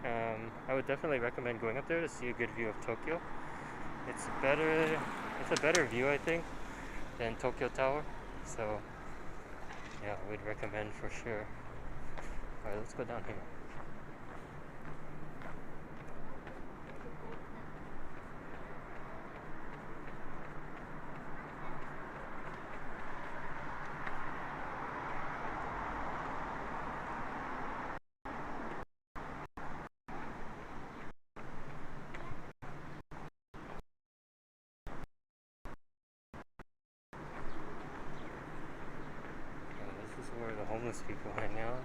I would definitely recommend going up there to see a good view of Tokyo. It's a better view, I think, than Tokyo Tower. So, yeah, we'd recommend for sure. Alright, let's go down here. This is where the homeless people hang out.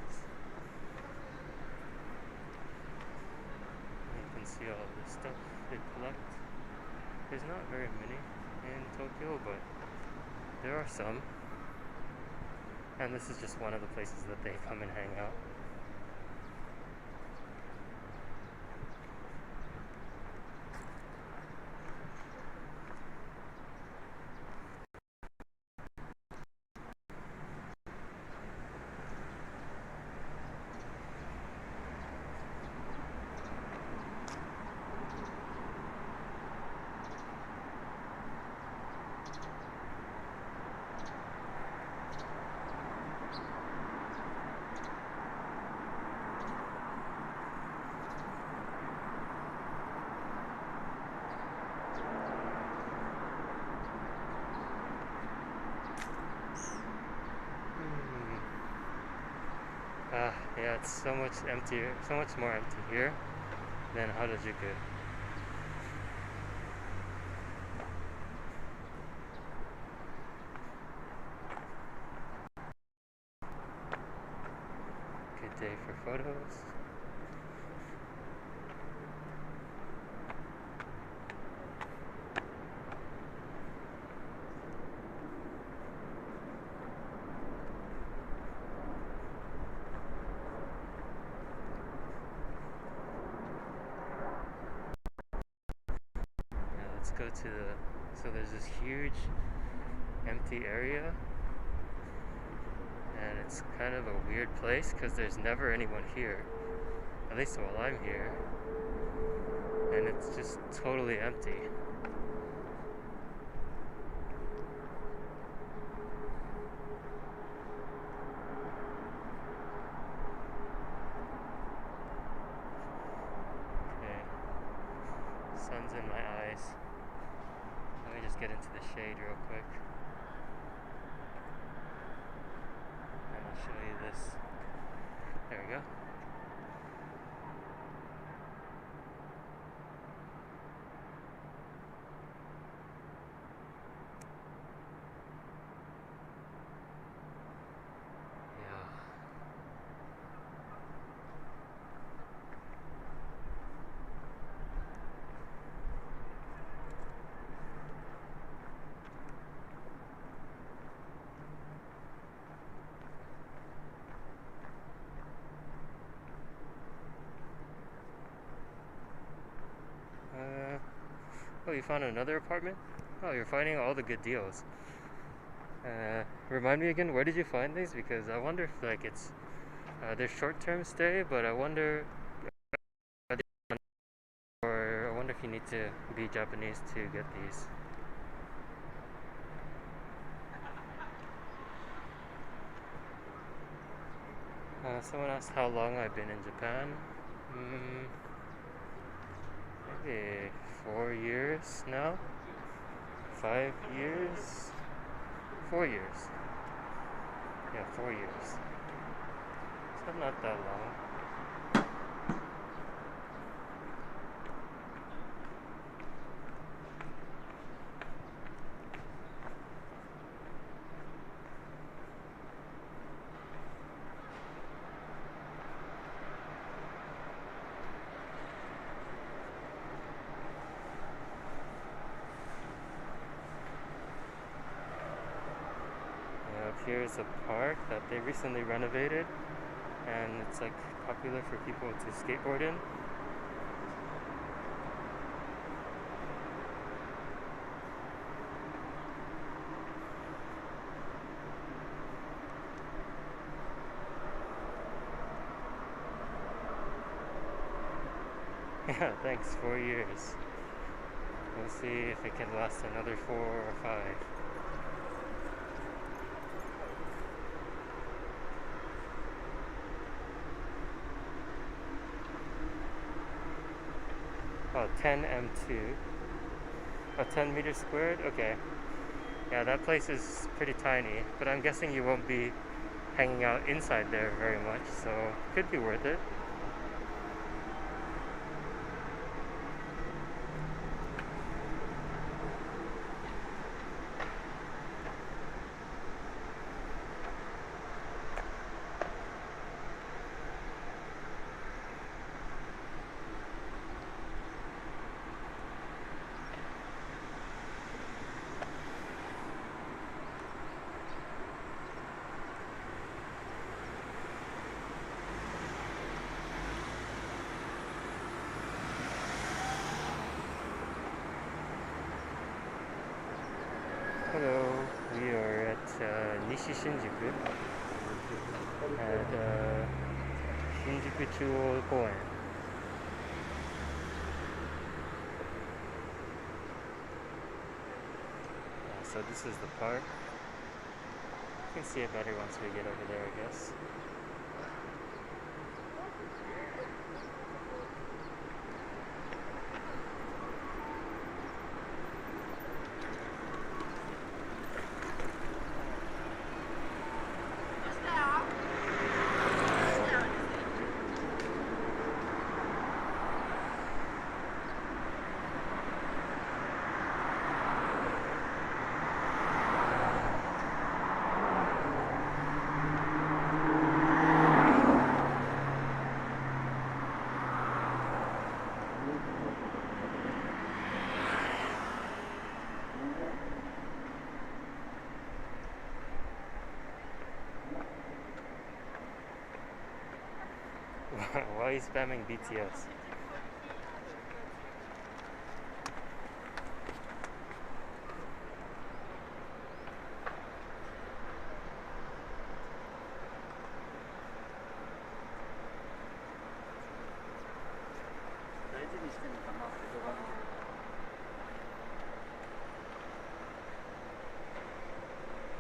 You can see all this stuff they collect. There's not very many in Tokyo, but there are some. And this is just one of the places that they come and hang out. Yeah, it's so much emptier, so much more empty here than Harajuku. Good day for photos. Let's go to so there's this huge empty area, and it's kind of a weird place because there's never anyone here, at least while I'm here, and it's just totally empty. Okay, sun's in my eyes. Let me just get into the shade real quick. And I'll show you this. There we go. you found another apartment? Oh, you're finding all the good deals. Remind me again, where did you find these? Because I wonder if like it's they're short-term stay, but I wonder, or I wonder if you need to be Japanese to get these. Someone asked how long I've been in Japan. Maybe 4 years now. 5 years. 4 years. Yeah, 4 years. So not that long. Here's a park that they recently renovated, and it's like popular for people to skateboard in. Yeah, thanks, 4 years. We'll see if it can last another 4 or 5. Oh, 10 M2. Oh, 10 meters squared? Okay. Yeah, that place is pretty tiny, but I'm guessing you won't be hanging out inside there very much, so could be worth it. Hello, we are at Nishi Shinjuku at Shinjuku Chuo Koen. So this is the park. You can see it better once we get over there, I guess. Why are you spamming BTS?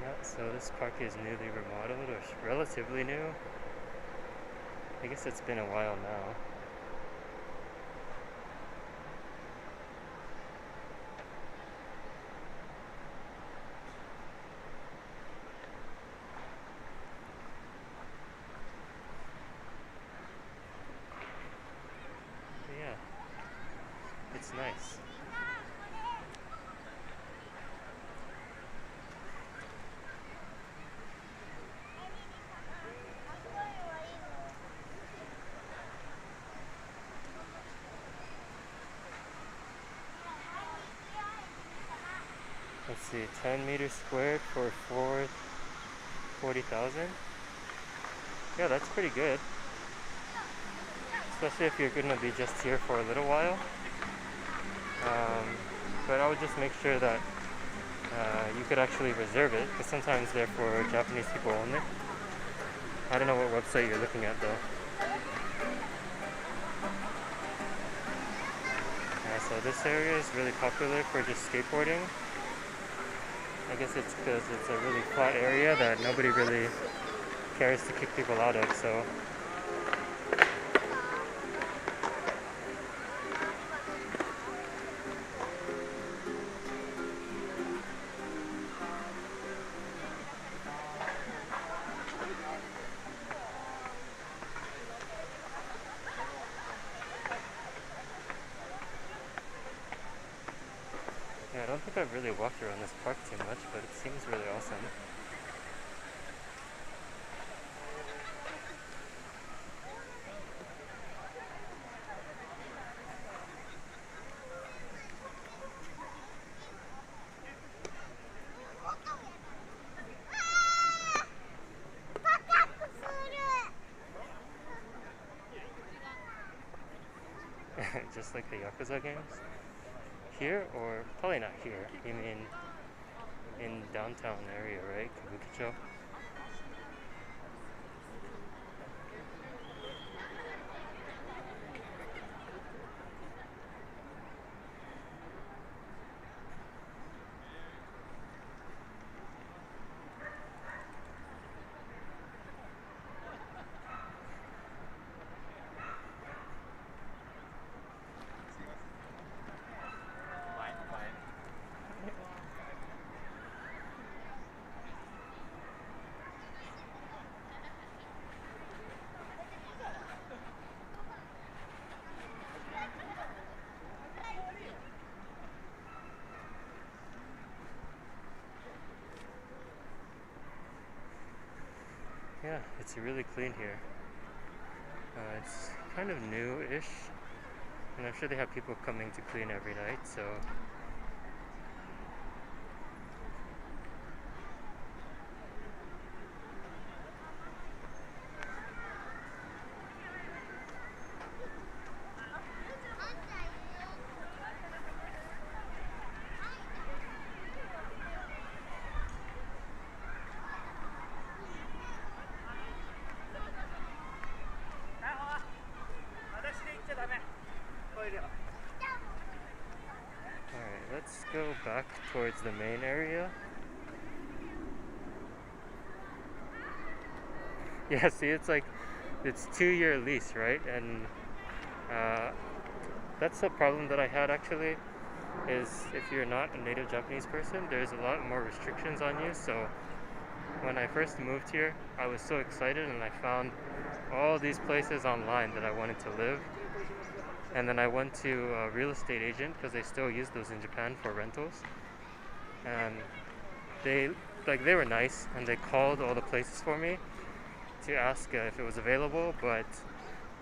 Yeah, so this park is newly remodeled, or relatively new. I guess it's been a while now. But yeah, it's nice. Let's see, 10 meters squared for 40,000. Yeah, that's pretty good. Especially if you're gonna be just here for a little while. but I would just make sure that you could actually reserve it, because sometimes they're for Japanese people only. I don't know what website you're looking at though. So this area is really popular for just skateboarding. I guess it's because it's a really flat area that nobody really cares to kick people out of, so. Yeah, I don't think I've really walked around this park too much, but it seems really awesome. Just like the Yakuza games? Here, or probably not here. You mean in downtown area, right? Kabukicho? Yeah, it's really clean here. It's kind of new-ish, and I'm sure they have people coming to clean every night, so. Alright, let's go back towards the main area. Yeah, see, it's like, it's 2-year lease, right? And that's the problem that I had actually, is if you're not a native Japanese person, there's a lot more restrictions on you. So when I first moved here, I was so excited and I found all these places online that I wanted to live. And then I went to a real estate agent, because they still use those in Japan for rentals. And they were nice, and they called all the places for me to ask if it was available, but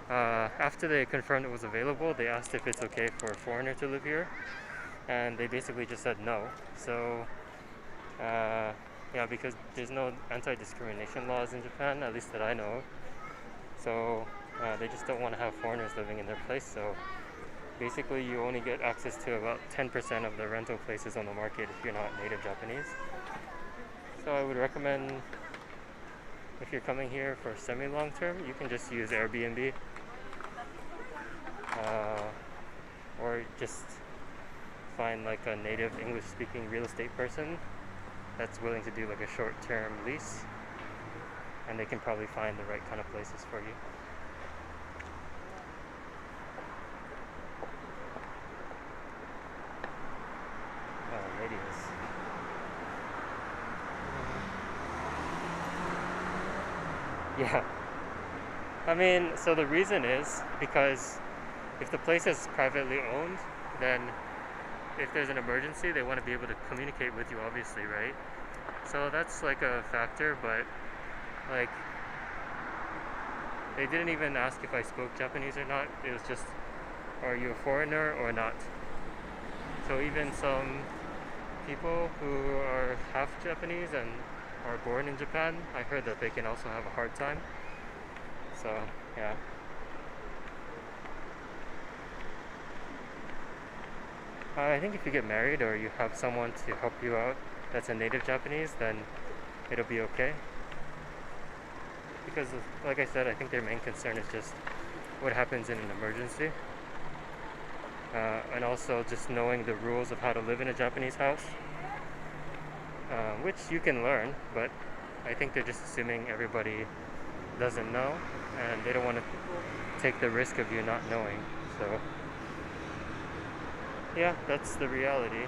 after they confirmed it was available, they asked if it's okay for a foreigner to live here, and they basically just said no. So yeah, because there's no anti-discrimination laws in Japan, at least that I know of. So they just don't want to have foreigners living in their place. So basically you only get access to about 10% of the rental places on the market if you're not native Japanese. So I would recommend, if you're coming here for semi-long term, you can just use Airbnb, or just find like a native English-speaking real estate person that's willing to do like a short-term lease, and they can probably find the right kind of places for you. Oh, ladies. Yeah. I mean, so the reason is because if the place is privately owned, then if there's an emergency, they want to be able to communicate with you, obviously, right? So that's like a factor, but like they didn't even ask if I spoke Japanese or not. It was just, are you a foreigner or not? So even some people who are half Japanese and are born in Japan, I heard that they can also have a hard time. So yeah. I think if you get married or you have someone to help you out that's a native Japanese, then it'll be okay. Because, like I said, I think their main concern is just what happens in an emergency. And also just knowing the rules of how to live in a Japanese house, which you can learn, but I think they're just assuming everybody doesn't know, and they don't want to take the risk of you not knowing. So, yeah, that's the reality.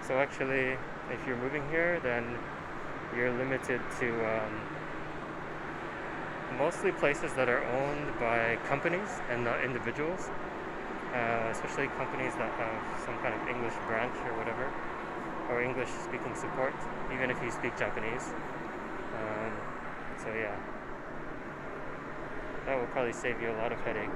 So actually, if you're moving here, then you're limited to mostly places that are owned by companies and not individuals, especially companies that have some kind of English branch or whatever, or English speaking support, even if you speak Japanese. So yeah, that will probably save you a lot of headache.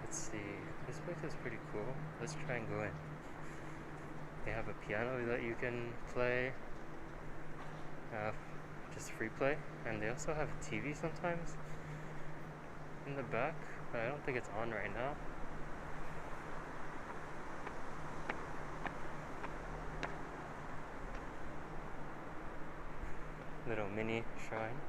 Let's see, this place is pretty cool. Let's try and go in. They have a piano that you can play, just free play, and they also have TV sometimes in the back, but I don't think it's on right now. Little mini shrine.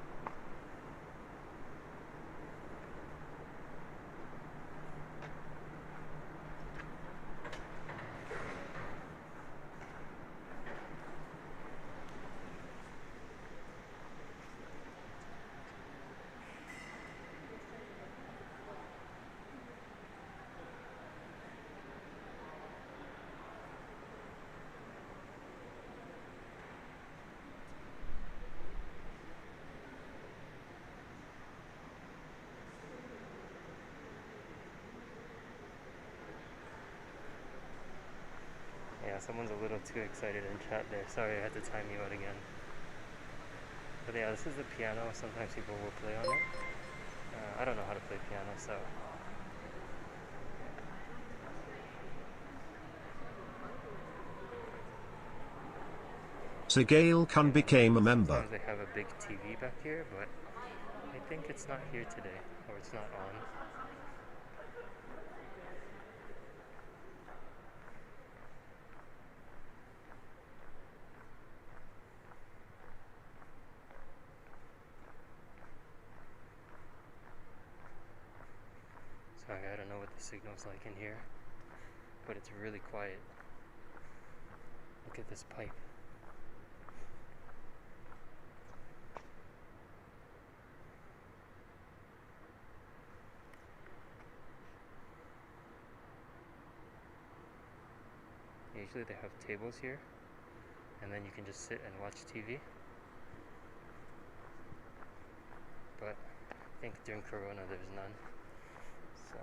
Yeah, someone's a little too excited in chat there. Sorry, I had to time you out again. But yeah, this is the piano. Sometimes people will play on it. I don't know how to play piano, so... Sigale Kun became a member. Sometimes they have a big TV back here, but I think it's not here today, or it's not on. Sorry, I don't know what the signal's like in here, but it's really quiet. Look at this pipe. Usually they have tables here, and then you can just sit and watch TV. But I think during Corona there's none. So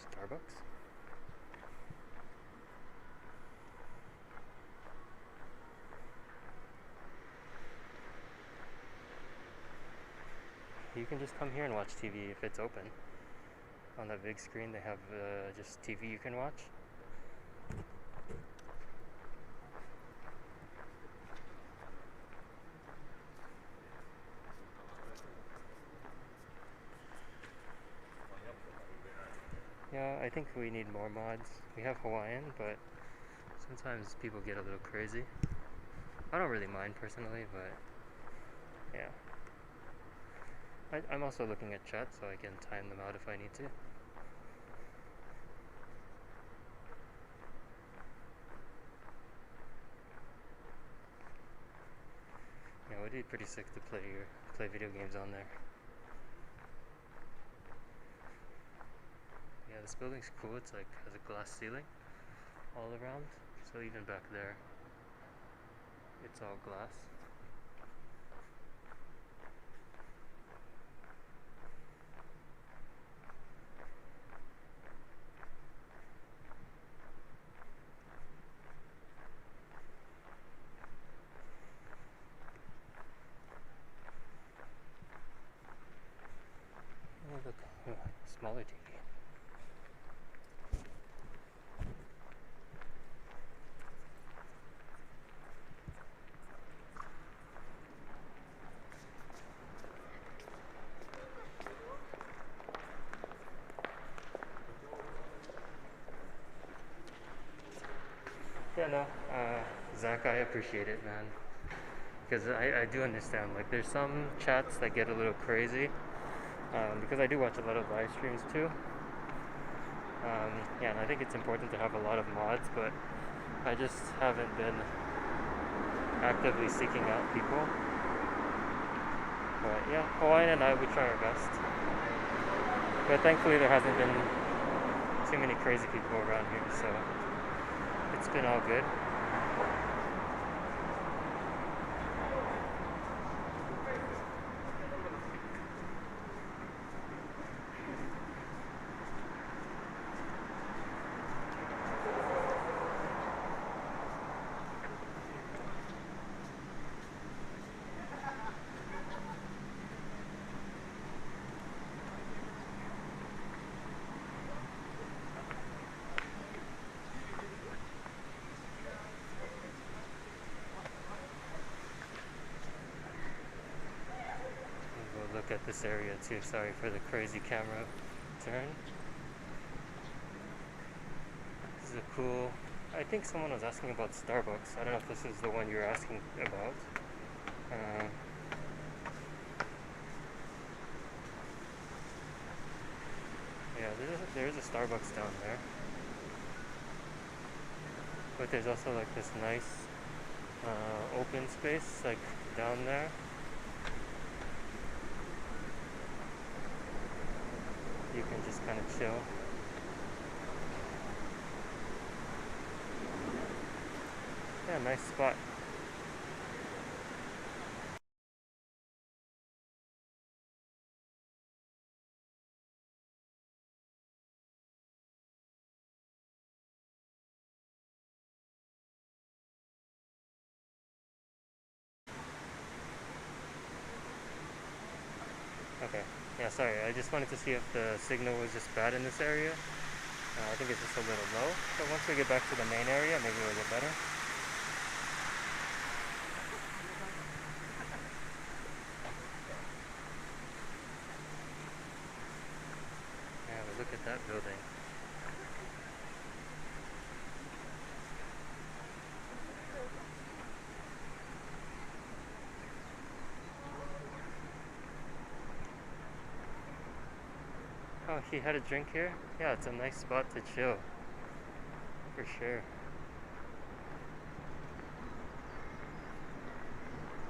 Starbucks. You can just come here and watch TV if it's open. On that big screen they have just TV you can watch. Yeah, I think we need more mods. We have Hawaiian, but sometimes people get a little crazy. I don't really mind personally, but yeah. I'm also looking at chat so I can time them out if I need to. it'd be pretty sick to play video games on there. Yeah, this building's cool. It's like has a glass ceiling all around, so even back there, it's all glass. Oh, look, smaller TV. Yeah, no, Zach, I appreciate it, man. Because I do understand. Like, there's some chats that get a little crazy. Because I do watch a lot of live streams too. Yeah, and I think it's important to have a lot of mods, but I just haven't been actively seeking out people. But yeah, Hawaiian and I, we try our best. But thankfully there hasn't been too many crazy people around here, so it's been all good. Look at this area too. Sorry for the crazy camera turn. This is a cool. I think someone was asking about Starbucks. I don't know if this is the one you're asking about. Yeah, there is a Starbucks down there. But there's also like this nice open space like down there. You can just kind of chill. Yeah, nice spot. Okay. Yeah, sorry. I just wanted to see if the signal was just bad in this area. I think it's just a little low. So once we get back to the main area, maybe it'll get better. Yeah, but look at that building. Oh, he had a drink here? Yeah, it's a nice spot to chill. For sure.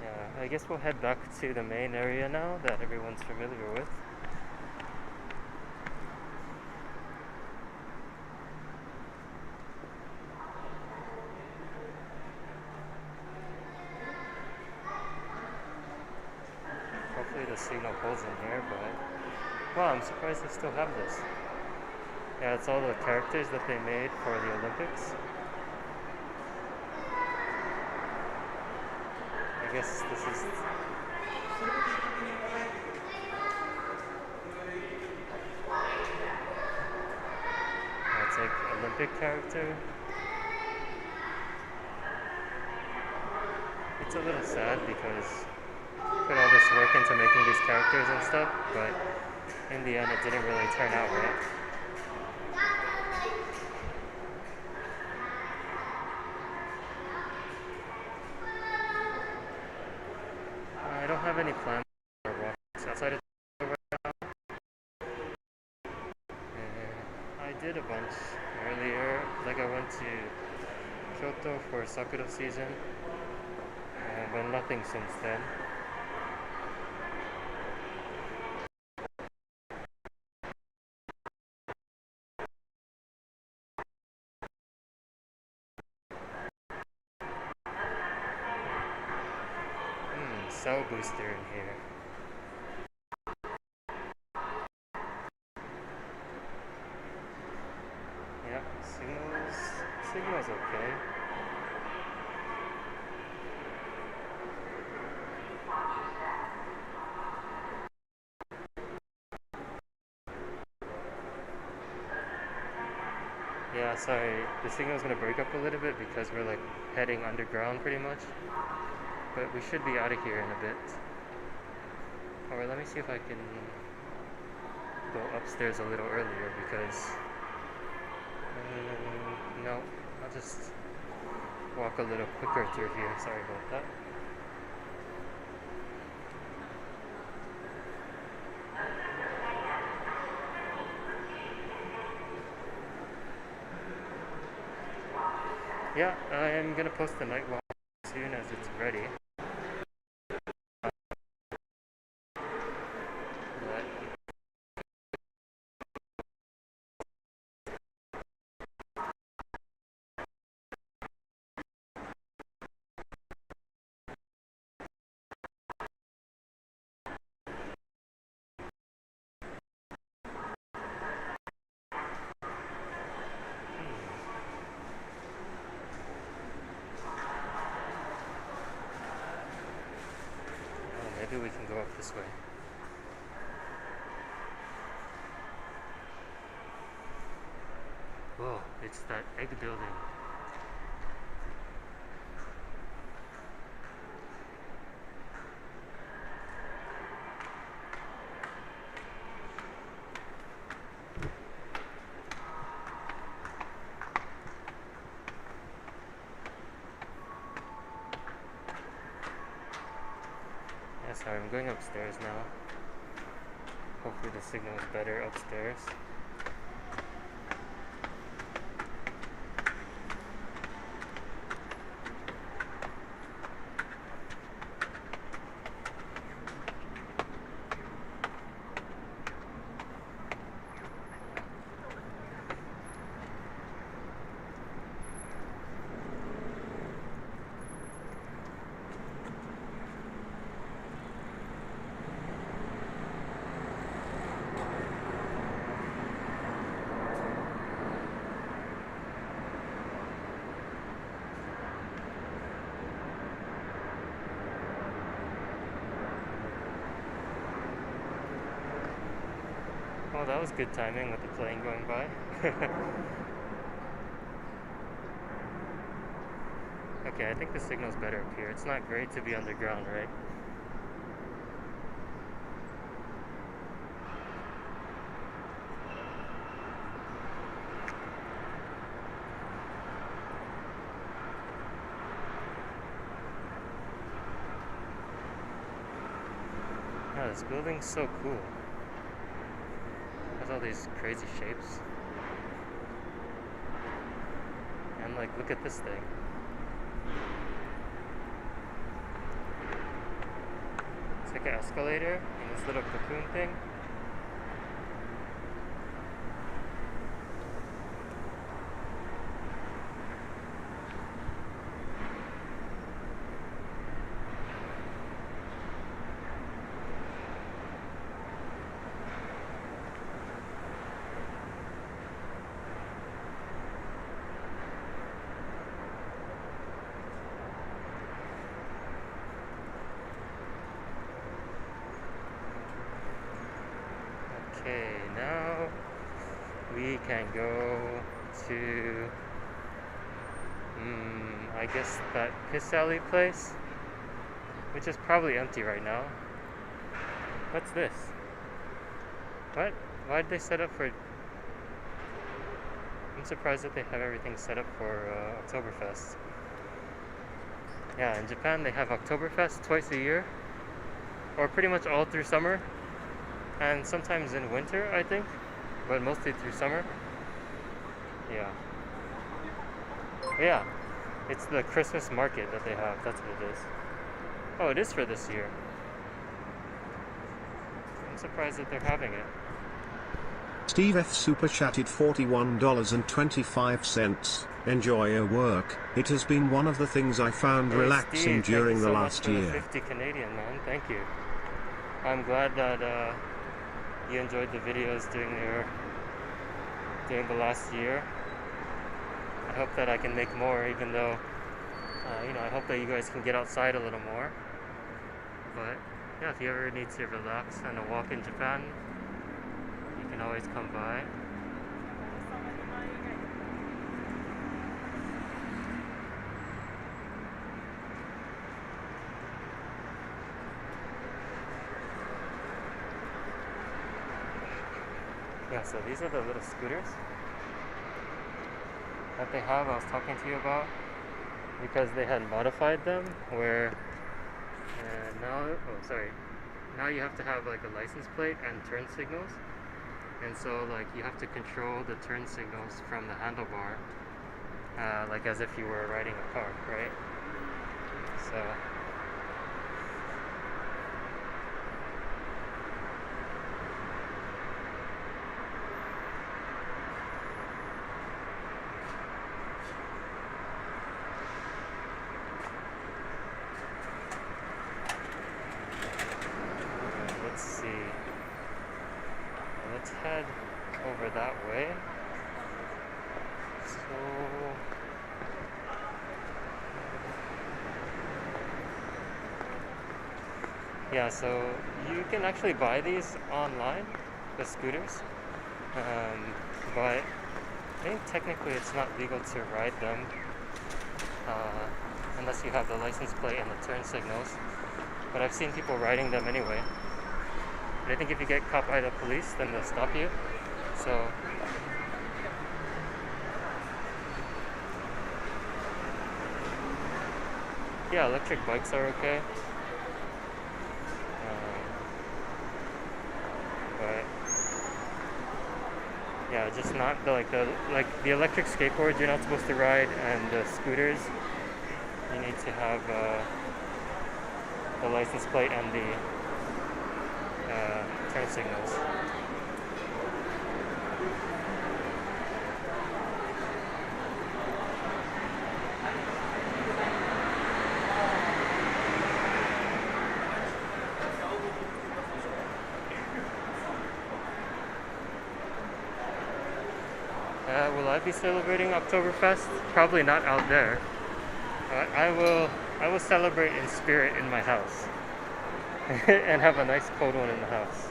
Yeah, I guess we'll head back to the main area now that everyone's familiar with. Hopefully the signal holds in here, but wow, I'm surprised they still have this. Yeah, it's all the characters that they made for the Olympics. I guess this is... It's like Olympic character. It's a little sad because I put all this work into making these characters and stuff, but in the end it didn't really turn out right. I don't have any plans for walks outside of right now. I did a bunch earlier, like I went to Kyoto for Sakura season, but nothing since then. cell booster in here. Yeah, signal's okay. Yeah, sorry, the signal's gonna break up a little bit because we're like heading underground pretty much. But we should be out of here in a bit. Or let me see if I can go upstairs a little earlier because... no, I'll just walk a little quicker through here. Sorry about that. Yeah, I am gonna post the night walk as soon as it's ready. Maybe we can go up this way. Whoa, it's that egg building. Sorry, I'm going upstairs now. Hopefully the signal is better upstairs. Oh, that was good timing with the plane going by. Okay, I think the signal's better up here. It's not great to be underground, right? Yeah, this building's so cool. All these crazy shapes. And like, look at this thing. It's like an escalator and this little cocoon thing. Okay, now we can go to, I guess that piss alley place, which is probably empty right now. What's this? What? Why did they set up for... I'm surprised that they have everything set up for Oktoberfest. Yeah, in Japan they have Oktoberfest twice a year, or pretty much all through summer. And sometimes in winter, I think, but mostly through summer. Yeah. But yeah, it's the Christmas market that they have. That's what it is. Oh, it is for this year. I'm surprised that they're having it. Steve F super chatted $41.25. Enjoy your work. It has been one of the things I found Hey, relaxing Steve, during thank you the so much last for the year. 50 Canadian, man. Thank you. I'm glad that you enjoyed the videos during the last year. I hope that I can make more, even though I hope that you guys can get outside a little more. But yeah, if you ever need to relax and a walk in Japan, you can always come by. Yeah, so these are the little scooters that they have, I was talking to you about, because they had modified them where now you have to have like a license plate and turn signals, and so like you have to control the turn signals from the handlebar, like as if you were riding a car, right? So let's see. Let's head over that way. So yeah, so you can actually buy these online, the scooters, but I think technically it's not legal to ride them unless you have the license plate and the turn signals. But I've seen people riding them anyway. But I think if you get caught by the police, then they'll stop you. So yeah, electric bikes are okay. But yeah, just not the the electric skateboards you're not supposed to ride, and the scooters you need to have the license plate and the turn signals. Will I be celebrating Oktoberfest? Probably not out there. I will celebrate in spirit in my house and have a nice cold one in the house.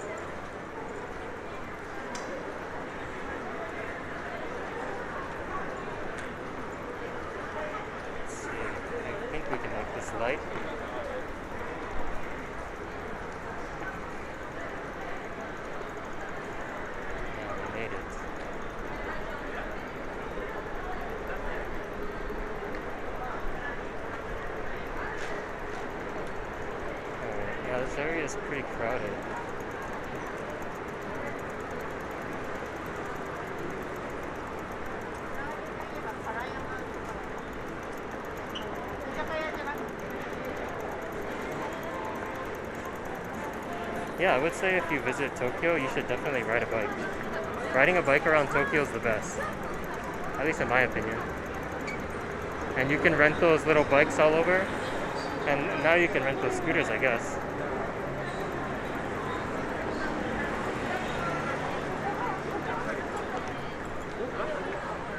Let's see. I think we can make this light. Yeah, we made it. Yeah, this area is pretty crowded. Yeah, I would say if you visit Tokyo, you should definitely ride a bike. Riding a bike around Tokyo is the best, at least in my opinion. And you can rent those little bikes all over, and now you can rent those scooters, I guess.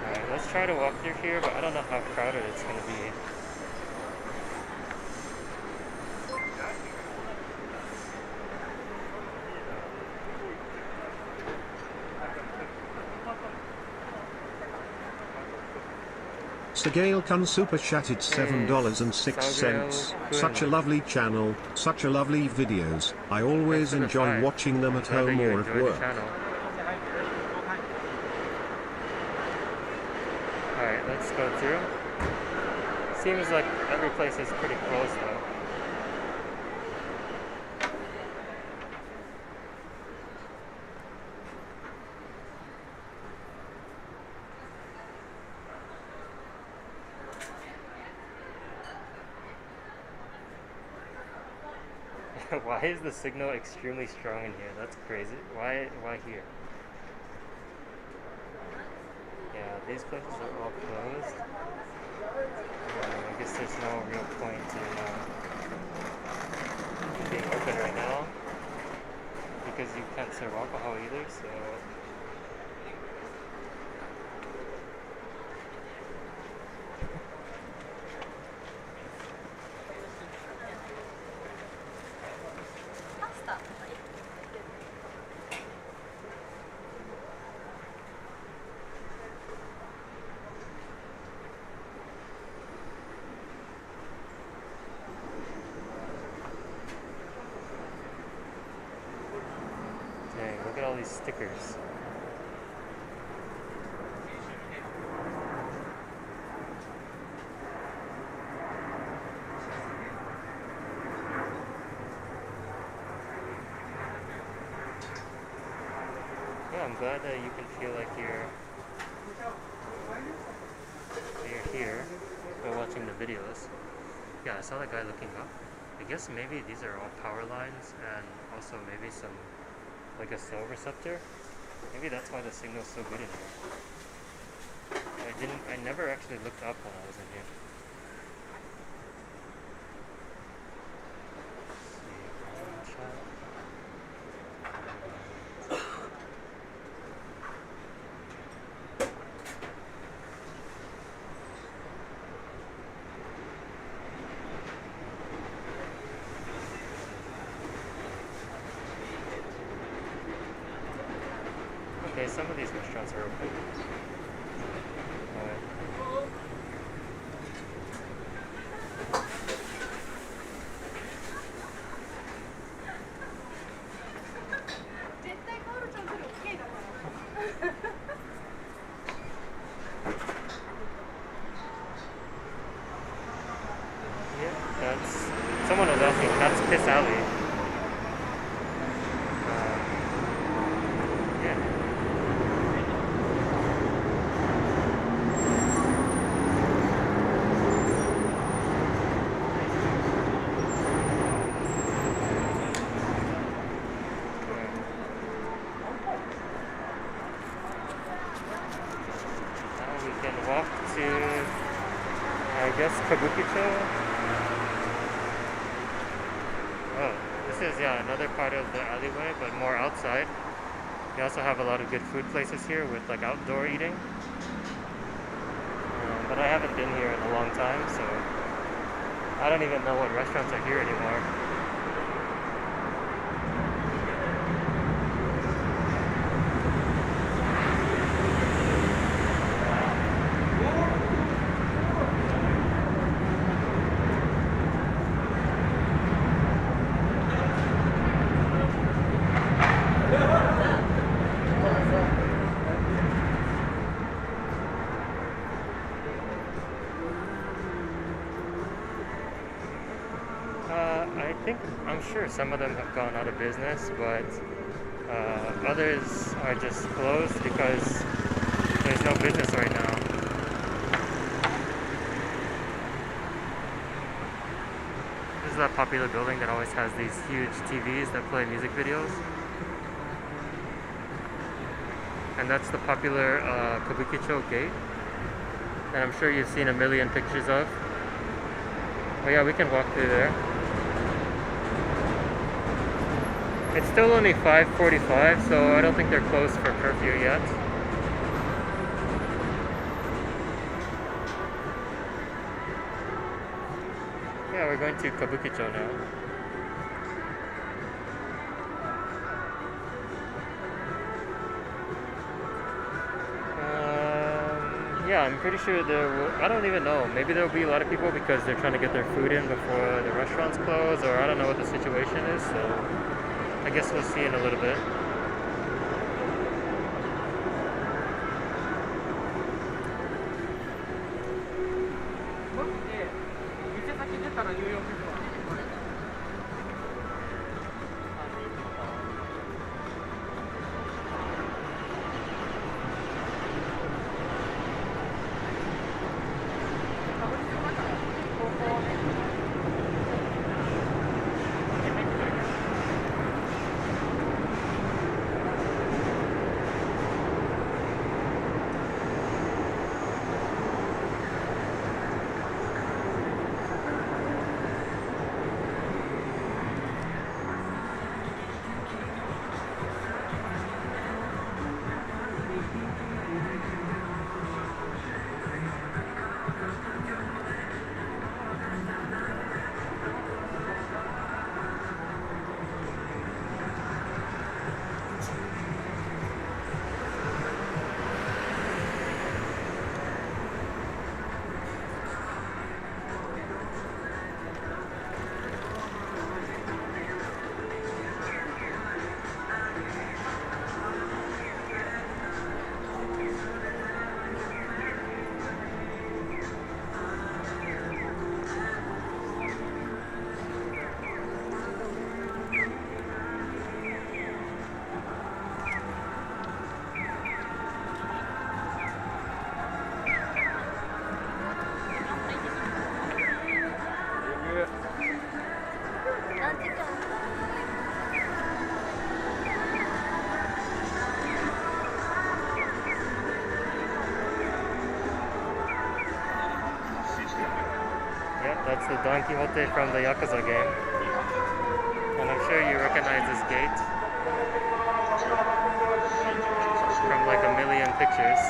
Alright, let's try to walk through here, but I don't know how crowded it's going to be. Sagale Kun super chatted $7.06. Such a lovely channel, such a lovely videos. I always enjoy watching them at home or at work. Alright, let's go through. Seems like every place is pretty close though. Why is the signal extremely strong in here? That's crazy. Why here? these places are all closed. I guess there's no real point in being open right now because you can't serve alcohol either, so dang, look at all these stickers. Yeah, I'm glad that you can feel like you're here while watching the videos. Yeah, I saw that guy looking up. I guess maybe these are all power lines and also maybe some, like a cell receptor. Maybe that's why the signal's so good in here. I never actually looked up when I was in here. Let's see, okay, some of these restaurants are open. Yeah, that's, someone was asking, that's Piss Alley. Yeah. Now we can walk to, I guess, Kabukicho. Oh, this is, yeah, another part of the alleyway, but more outside. They also have a lot of good food places here with like outdoor eating. But I haven't been here in a long time, so I don't even know what restaurants are here anymore. I'm sure some of them have gone out of business, but others are just closed because there's no business right now. This is that popular building that always has these huge TVs that play music videos. And that's the popular Kabukicho gate that I'm sure you've seen a million pictures of. Oh yeah, we can walk through there. It's still only 5:45, so I don't think they're closed for curfew yet. Yeah, we're going to Kabukicho now. Yeah, I'm pretty sure there will, I don't even know. Maybe there will be a lot of people because they're trying to get their food in before the restaurants close, or I don't know what the situation is, so I guess we'll see in a little bit. the Don Quixote from the Yakuza game. And I'm sure you recognize this gate from like a million pictures.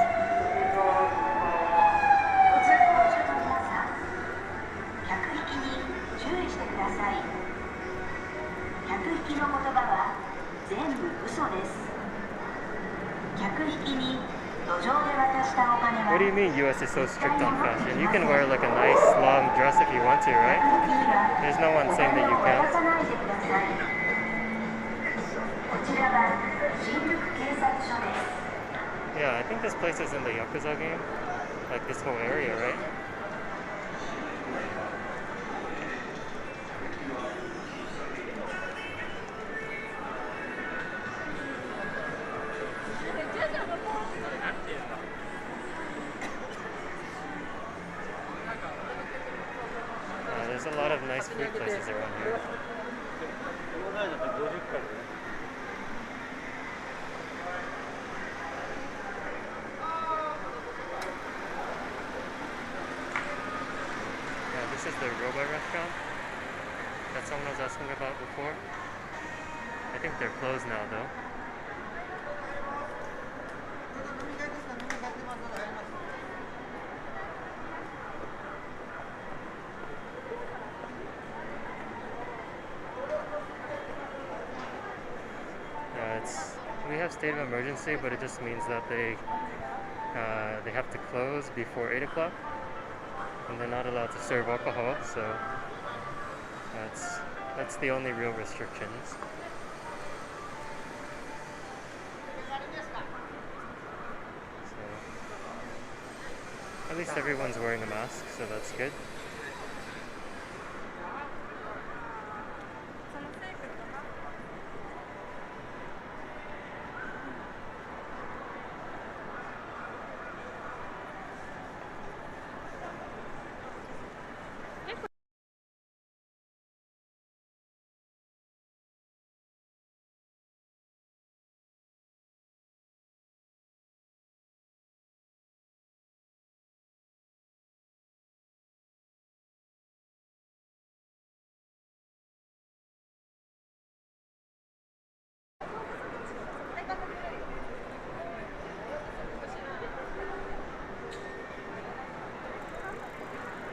What do you mean US is so strict on fashion? You can wear like a nice long dress if you want to, right? There's no one saying that you can't. Yeah, I think this place is in the Yakuza game. Like this whole area, right? There's a lot of nice food places around here. This is the Roba restaurant that someone was asking about before. I think they're closed now though. We have state of emergency, but it just means that they have to close before 8 o'clock. And they're not allowed to serve alcohol, so that's the only real restrictions. So at least everyone's wearing a mask, so that's good.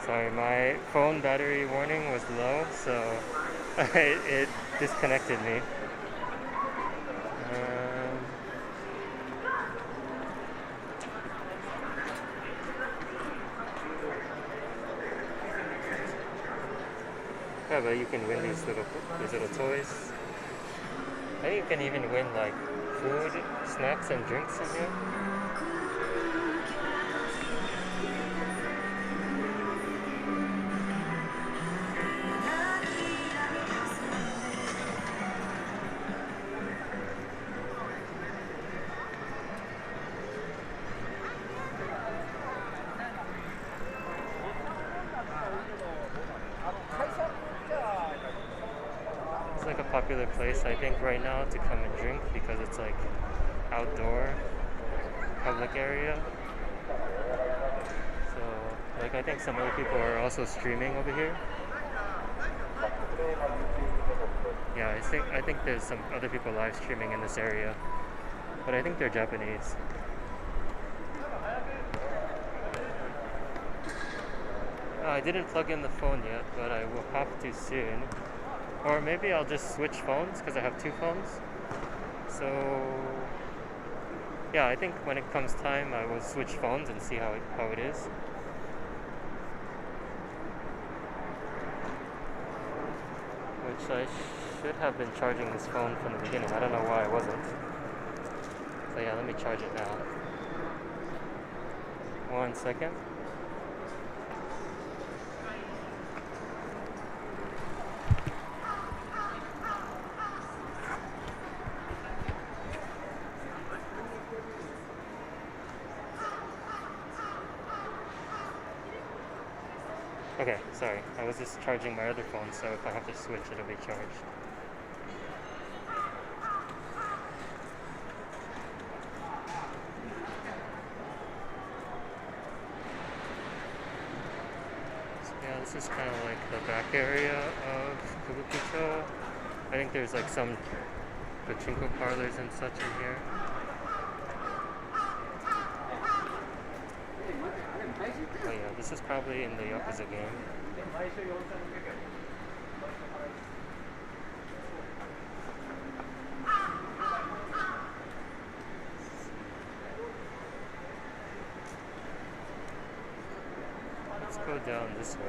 Sorry, my phone battery warning was low, so it disconnected me. Yeah, but you can win these little toys. I think you can even win like food, snacks, and drinks in here. Like a popular place I think right now to come and drink because it's like outdoor public area. So like I think some other people are also streaming over here. Yeah, I think there's some other people live streaming in this area, but I think they're Japanese. I didn't plug in the phone yet, but I will have to soon. Or maybe I'll just switch phones because I have two phones. So yeah, I think when it comes time I will switch phones and see how it is. Which I should have been charging this phone from the beginning. I don't know why I wasn't. So yeah, let me charge it now. 1 second. Okay, sorry. I was just charging my other phone, so if I have to switch, it'll be charged. So yeah, This is kind of like the back area of Kabukicho. I think there's like some pachinko parlors and such in here. Oh yeah, this is probably in the Yakuza game. Let's go down this way.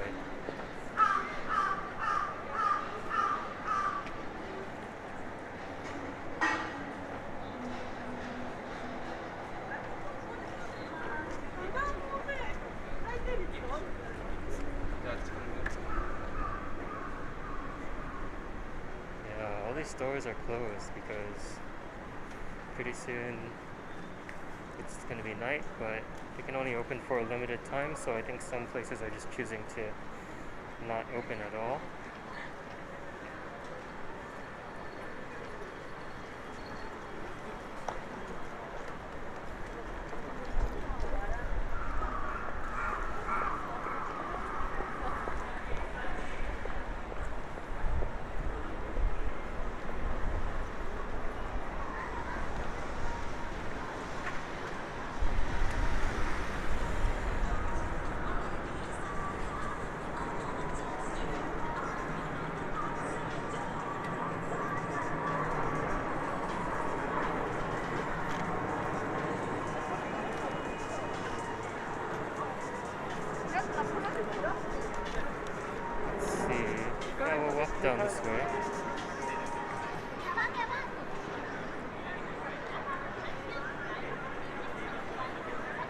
Yeah, all these stores are closed because pretty soon it's going to be night, but they can only open for a limited time, so I think some places are just choosing to not open at all. Down this way.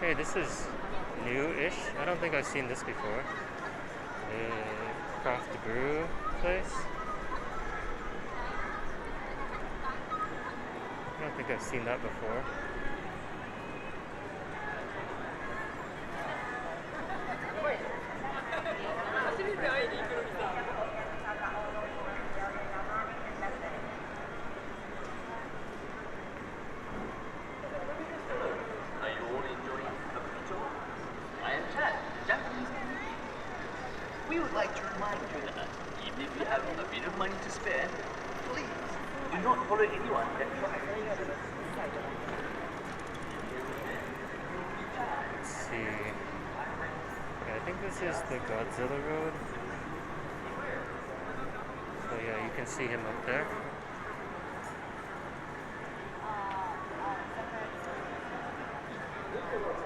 Hey, this is new-ish. I don't think I've seen this before. A craft brew place. I don't think I've seen that before. We would like to remind you that even if you have a bit of money to spare, please do not follow anyone that tries. Let's see. Yeah, I think this is the Godzilla Road. So yeah, you can see him up there.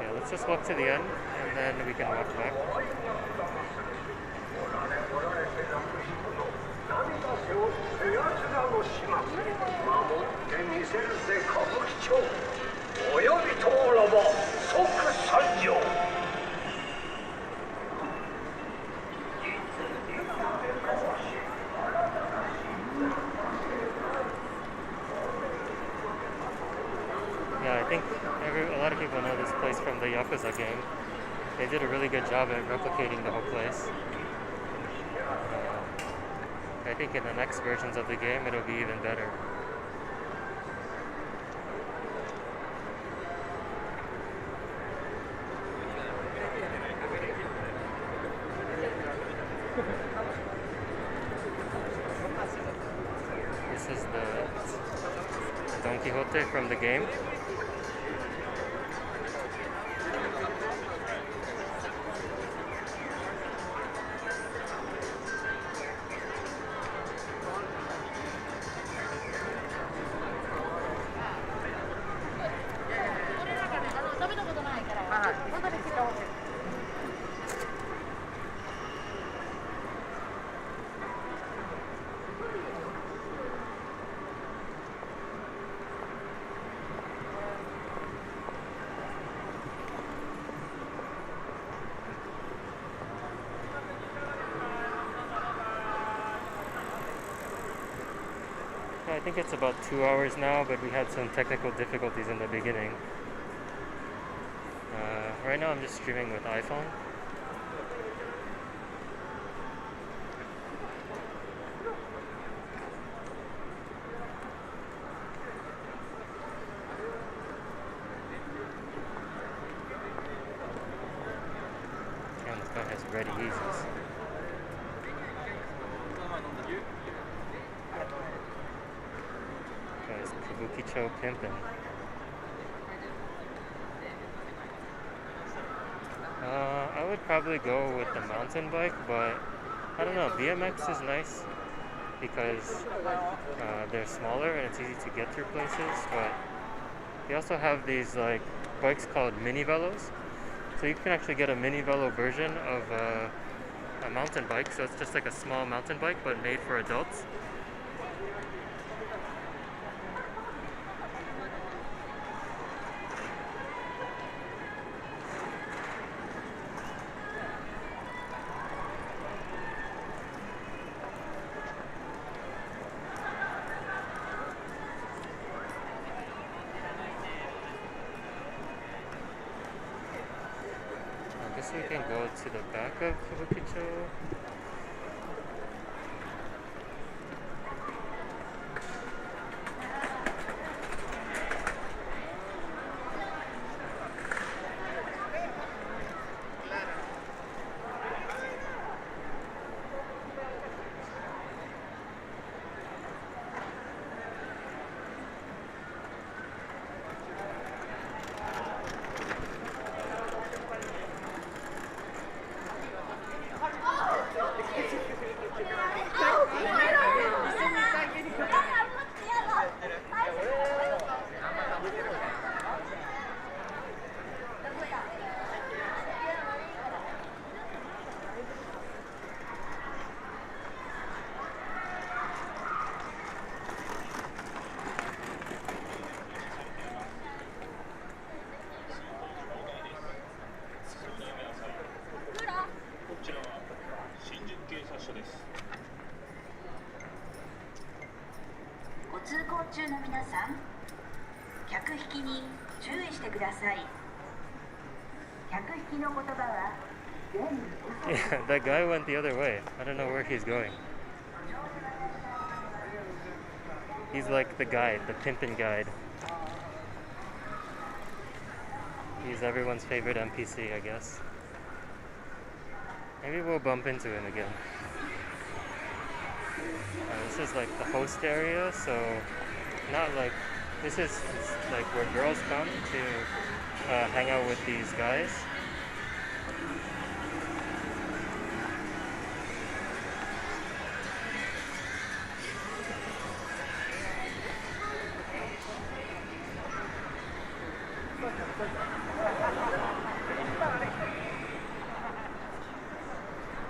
Yeah, let's just walk to the end and then we can walk back. Yeah, I think a lot of people know this place from the Yakuza game. They did a really good job at replicating the whole place. I think in the next versions of the game it'll be even better. This is the Don Quixote from the game. I think it's about 2 hours now, but we had some technical difficulties in the beginning. Right now I'm just streaming with iPhone. And this guy has ready eases. Kabukicho pimpin'. I would probably go with the mountain bike, but I don't know, BMX is nice because they're smaller and it's easy to get through places, but they also have these like bikes called mini velos. So you can actually get a mini velo version of a mountain bike, so it's just like a small mountain bike but made for adults. I guess we can go to the back of Kabukicho. Yeah, that guy went the other way. I don't know where he's going. He's like the guide, the pimpin' guide. He's everyone's favorite NPC, I guess. Maybe we'll bump into him again. This is like the host area, so not like, this is like where girls come to hang out with these guys.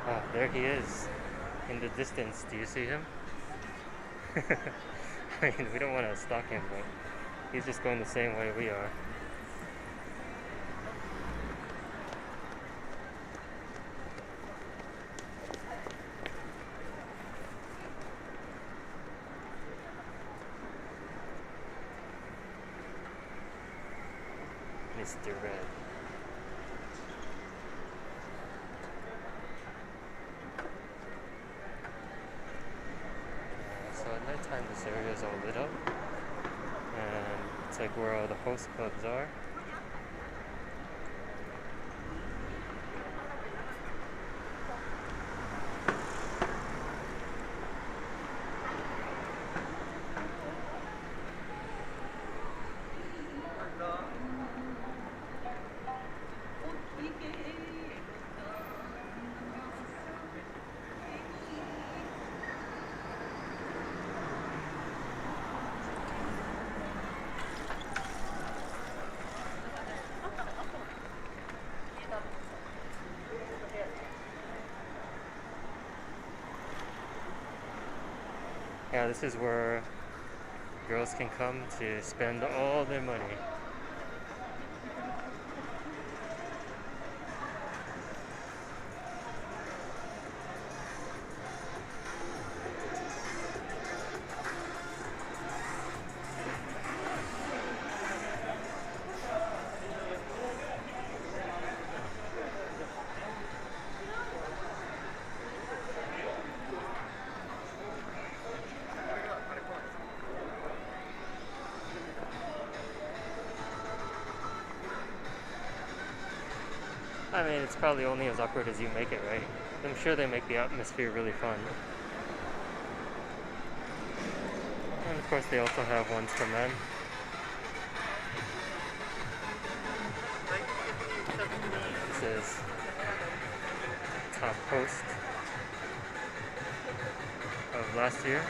Ah, there he is, in the distance. Do you see him? I mean, we don't want to stalk him, but he's just going the same way we are. Mr. Red. So at nighttime this area is all lit up, and it's like where all the host clubs are. Yeah, this is where girls can come to spend all their money. I mean, it's probably only as awkward as you make it, right? I'm sure they make the atmosphere really fun. And Of course, they also have ones for men. This is top post of last year.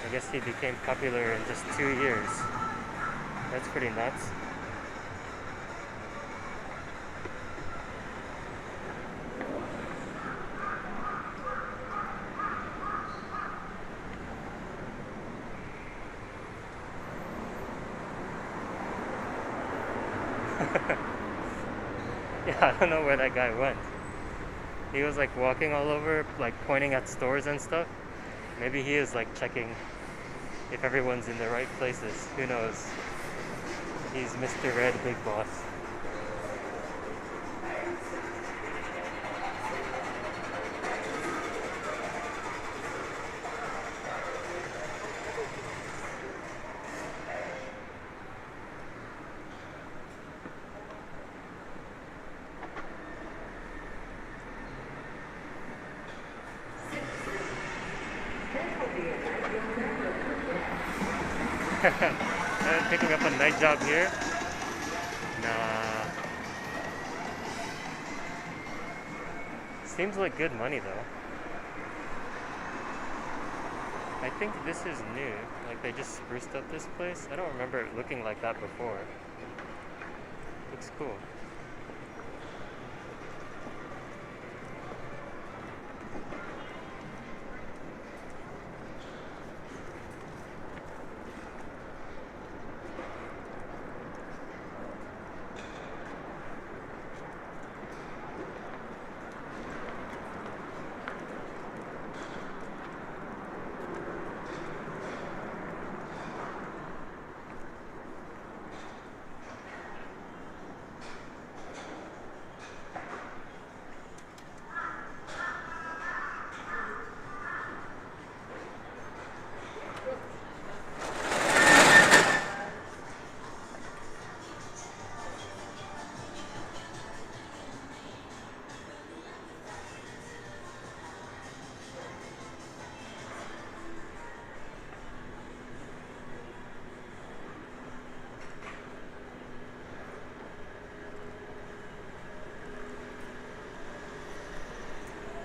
I guess he became popular in just 2 years. That's pretty nuts. Yeah, I don't know where that guy went. He was like walking all over, like pointing at stores and stuff. Maybe he is like checking if everyone's in the right places. Who knows? He's Mr. Red Big Boss. Picking up a night job here? Nah. Seems like good money though. I think this is new. Like they just spruced up this place. I don't remember it looking like that before. Looks cool.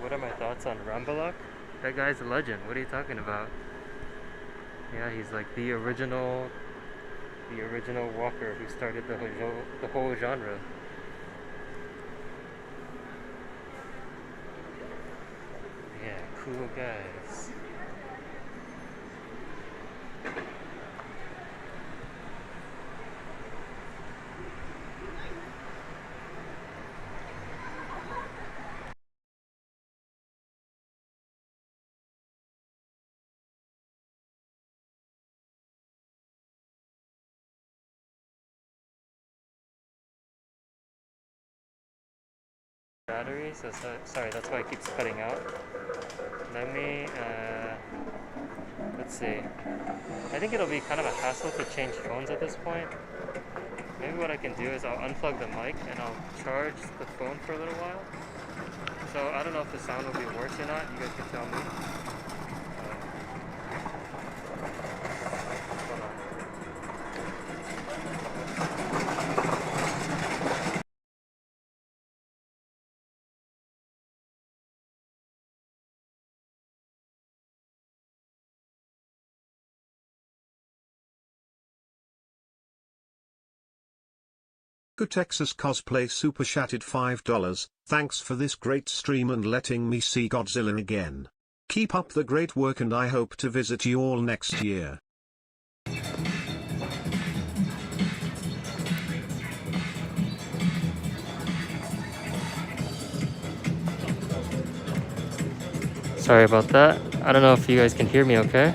What are my thoughts on Rambalak? That guy's a legend. What are you talking about? Yeah, he's like the original walker who started the whole genre. Yeah, cool guys. Battery, so sorry, that's why it keeps cutting out. Let me, let's see. I think it'll be kind of a hassle to change phones at this point. Maybe what I can do is I'll unplug the mic and I'll charge the phone for a little while. So I don't know if the sound will be worse or not, you guys can tell me. Texas Cosplay Super Chatted $5. Thanks for this great stream and letting me see Godzilla again. Keep up the great work and I hope to visit you all next year. Sorry about that. I don't know if you guys can hear me okay.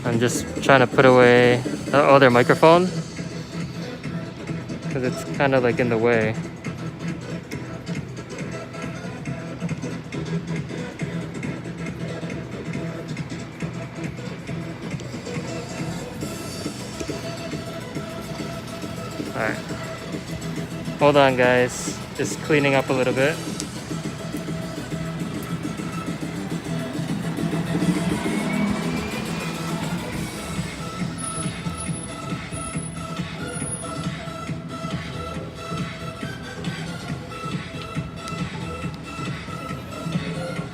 I'm just trying to put away the other microphone because it's kind of like in the way. Alright. Hold on, guys. Just cleaning up a little bit.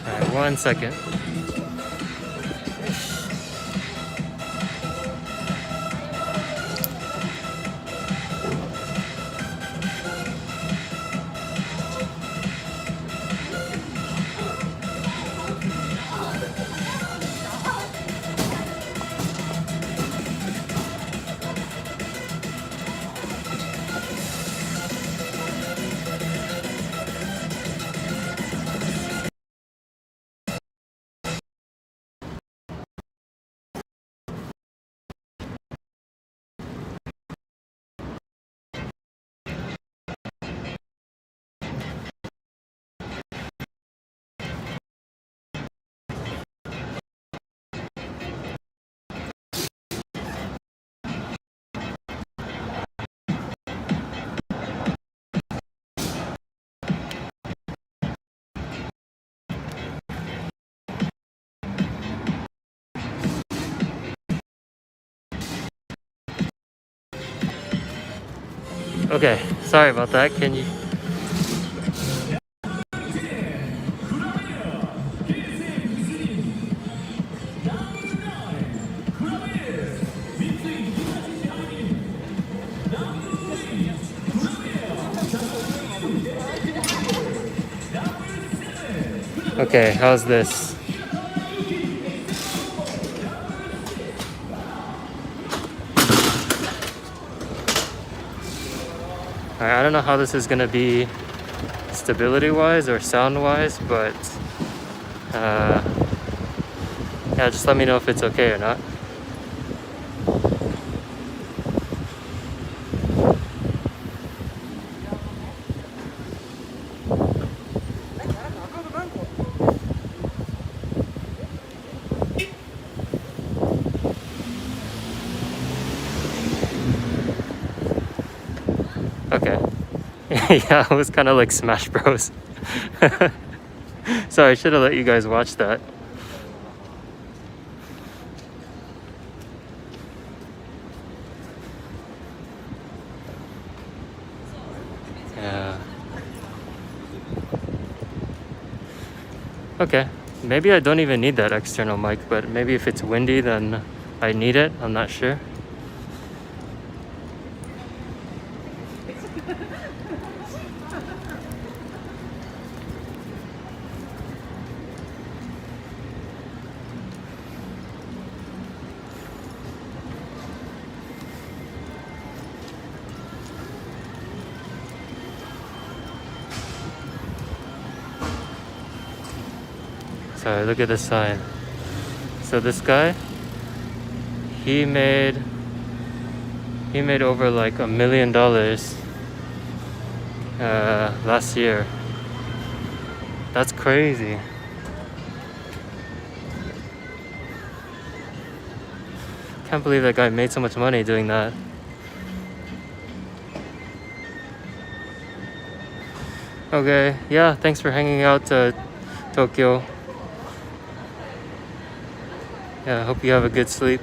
Alright, 1 second. Okay, sorry about that. Can you? Okay, how's this? Alright, I don't know how this is gonna be stability-wise or sound-wise, but yeah, just let me know if it's okay or not. Okay. Yeah, it was kind of like Smash Bros. Sorry, I should have let you guys watch that. Yeah. Okay. Maybe I don't even need that external mic, but maybe if it's windy, then I need it. I'm not sure. Sorry, look at this sign. So this guy, he made over like $1 million last year. That's crazy. Can't believe that guy made so much money doing that. Okay, yeah, thanks for hanging out, Tokyo. Yeah, I hope you have a good sleep.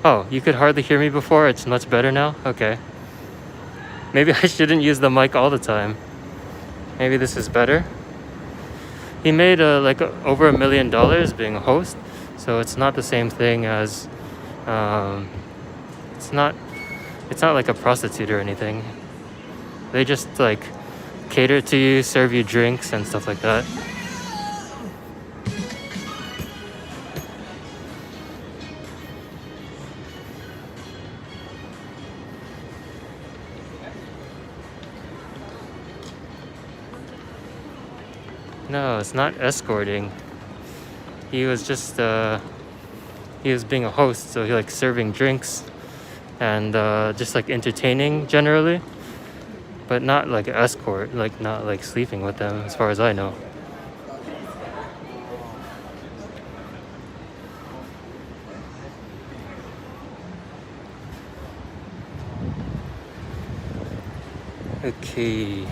Oh, you could hardly hear me before? It's much better now? Okay. Maybe I shouldn't use the mic all the time. Maybe this is better. He made over $1 million being a host, so it's not the same thing as it's not like a prostitute or anything. They just like cater to you, serve you drinks and stuff like that. No, it's not escorting. He was just he was being a host, so he like serving drinks and just like entertaining generally, but not like escort, like not like sleeping with them as far as I know. Okay.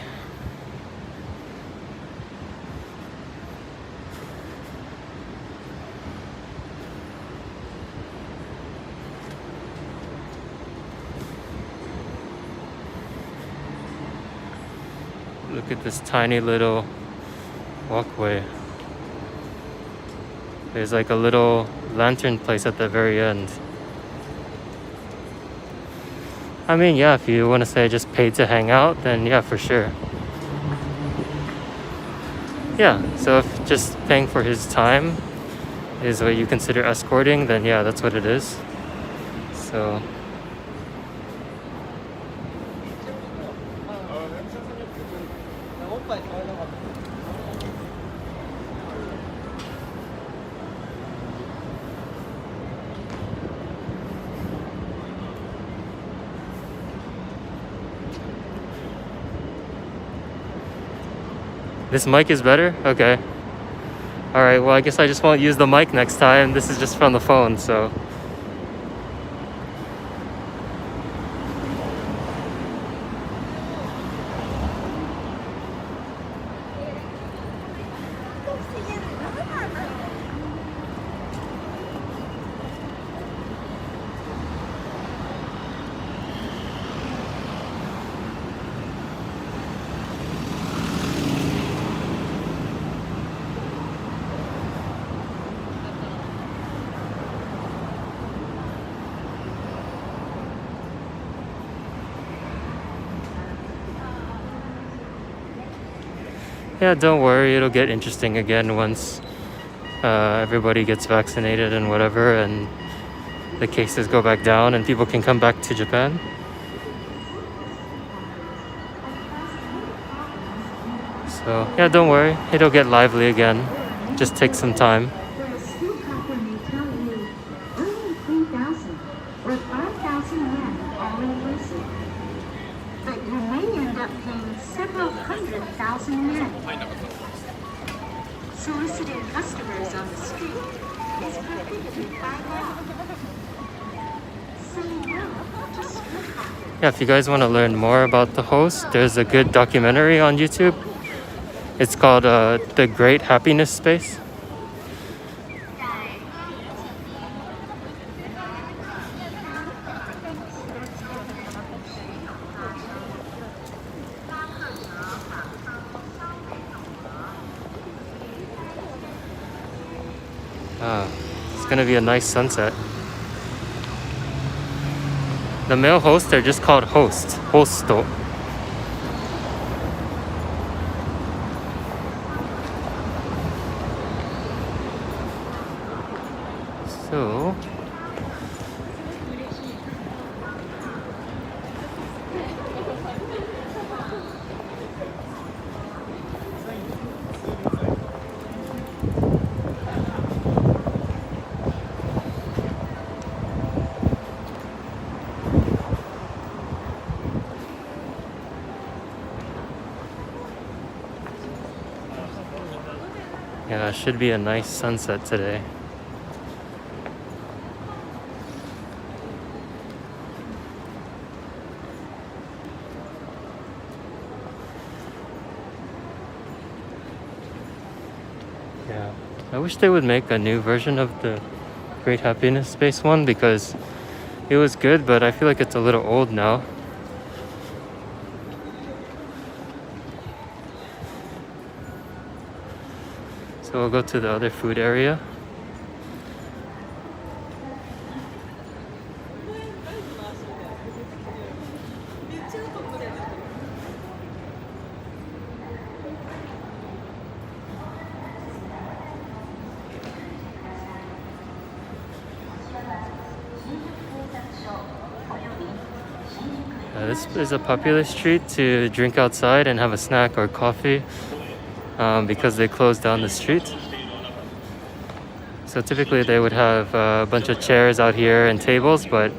Look at this tiny little walkway. There's like a little lantern place at the very end. I mean, yeah, if you want to say just paid to hang out, then yeah, for sure. Yeah, so if just paying for his time is what you consider escorting, then yeah, that's what it is. So this mic is better? Okay. Alright, well I guess I just won't use the mic next time. This is just from the phone, so. Yeah, don't worry, it'll get interesting again once everybody gets vaccinated and whatever, and the cases go back down and people can come back to Japan. So yeah, don't worry, it'll get lively again. Just take some time. The school company may tell you only 3,000 or 5,000 yen all inclusive. But you may end up paying several 100,000 yen. Soliciting customers on the street is prohibited by law. Say no to street hoppers. Yeah, if you guys want to learn more about the host, there's a good documentary on YouTube. It's called The Great Happiness Space. It's gonna be a nice sunset. The male hosts are just called hosto. So yeah, it should be a nice sunset today. Yeah, I wish they would make a new version of the Great Happiness Space one because it was good, but I feel like it's a little old now. So we'll go to the other food area. This is a popular street to drink outside and have a snack or coffee because they closed down the street. So typically they would have a bunch of chairs out here and tables, but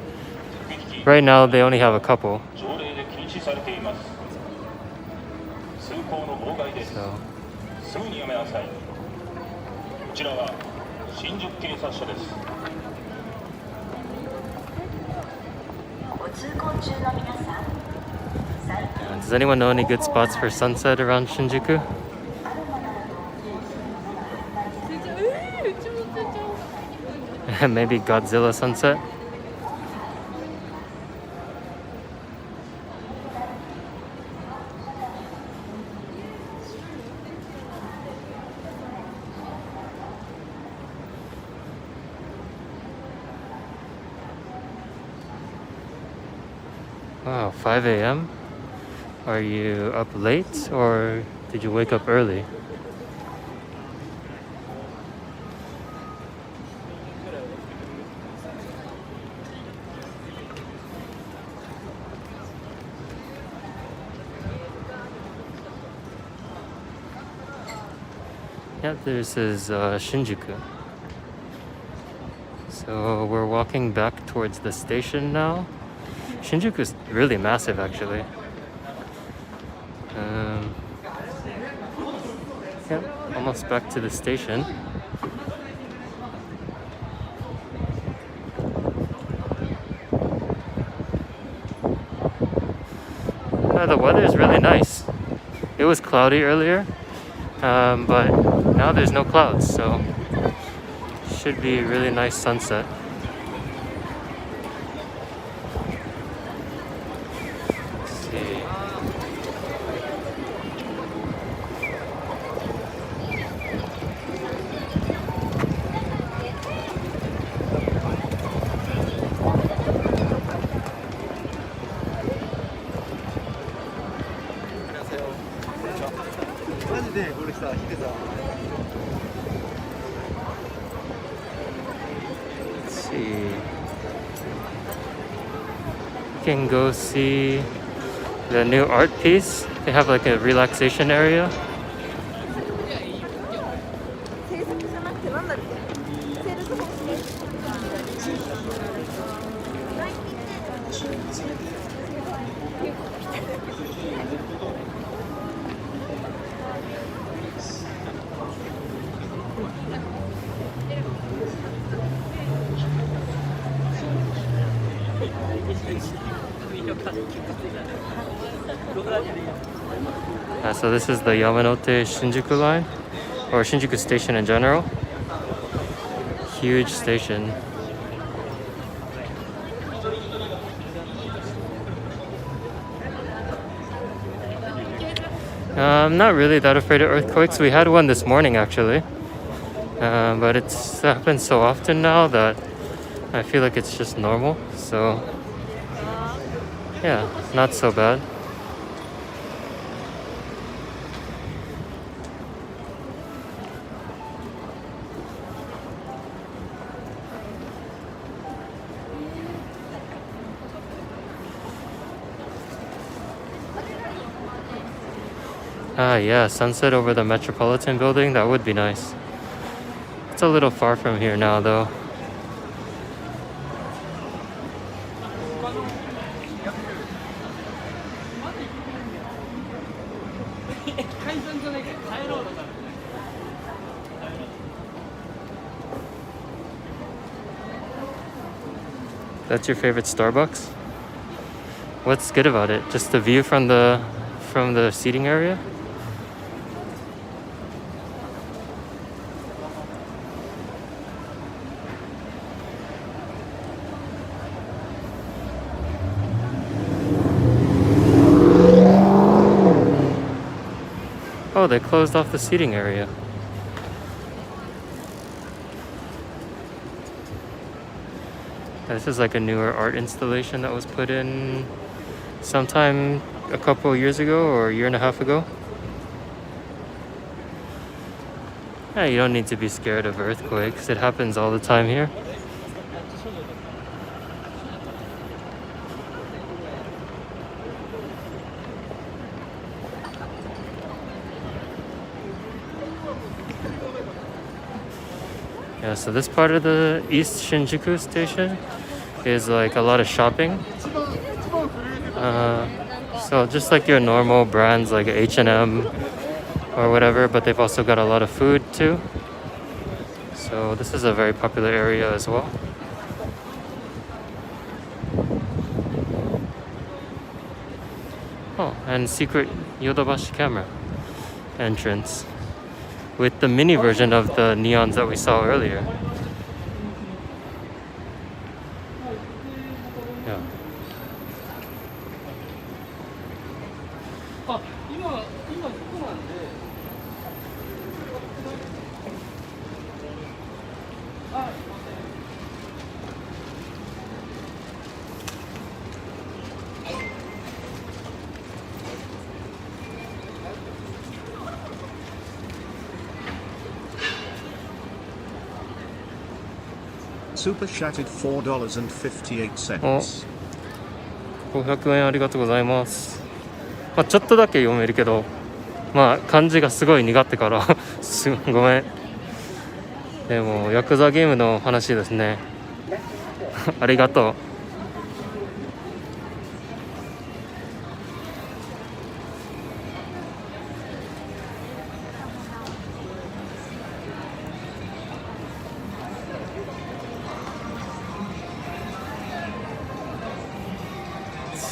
right now they only have a couple. So. ご通行中の皆さん、最近 Does anyone know any good spots for sunset around Shinjuku? Maybe Godzilla sunset? Wow, 5 a.m.? Are you up late or did you wake up early? Yep, this is Shinjuku. So we're walking back towards the station now. Shinjuku is really massive, actually. Yep, almost back to the station. The weather is really nice. It was cloudy earlier, but now there's no clouds, so should be a really nice sunset. Let's see. Let's see. You can go see the new art piece. They have like a relaxation area. So this is the Yamanote Shinjuku line, or Shinjuku Station in general. Huge station. I'm not really that afraid of earthquakes. We had one this morning actually, but it happens so often now that I feel like it's just normal. So yeah, not so bad. Yeah, sunset over the Metropolitan building, that would be nice. It's a little far from here now though. That's your favorite Starbucks? What's good about it? Just the view from the seating area? Oh, they closed off the seating area. This is like a newer art installation that was put in sometime a couple of years ago or a year and a half ago. Yeah, you don't need to be scared of earthquakes. It happens all the time here. Yeah, so this part of the East Shinjuku station is like a lot of shopping. So just like your normal brands like H&M or whatever, but they've also got a lot of food too. So this is a very popular area as well. Oh, and secret Yodobashi camera entrance with the mini version of the neons that we saw earlier. Yeah. あ、今ここなんで。あ、すいません。Super chatted $4.58. 500円ありがとうございます。まあ、ちょっとだけ読めるけど、まあ漢字がすごい苦手からごめん。でもヤクザゲームの話ですね。ありがとう。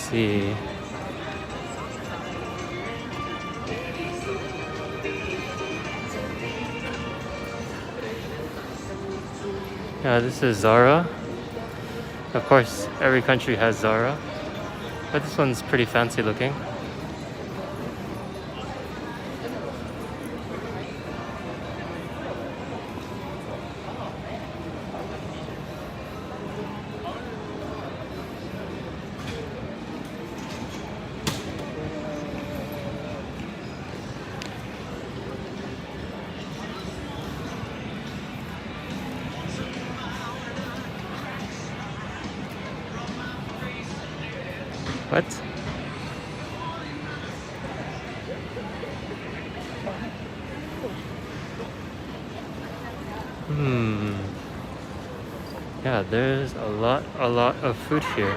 See. Yeah, this is Zara. Of course, every country has Zara, but this one's pretty fancy looking. What? Yeah, there's a lot of food here.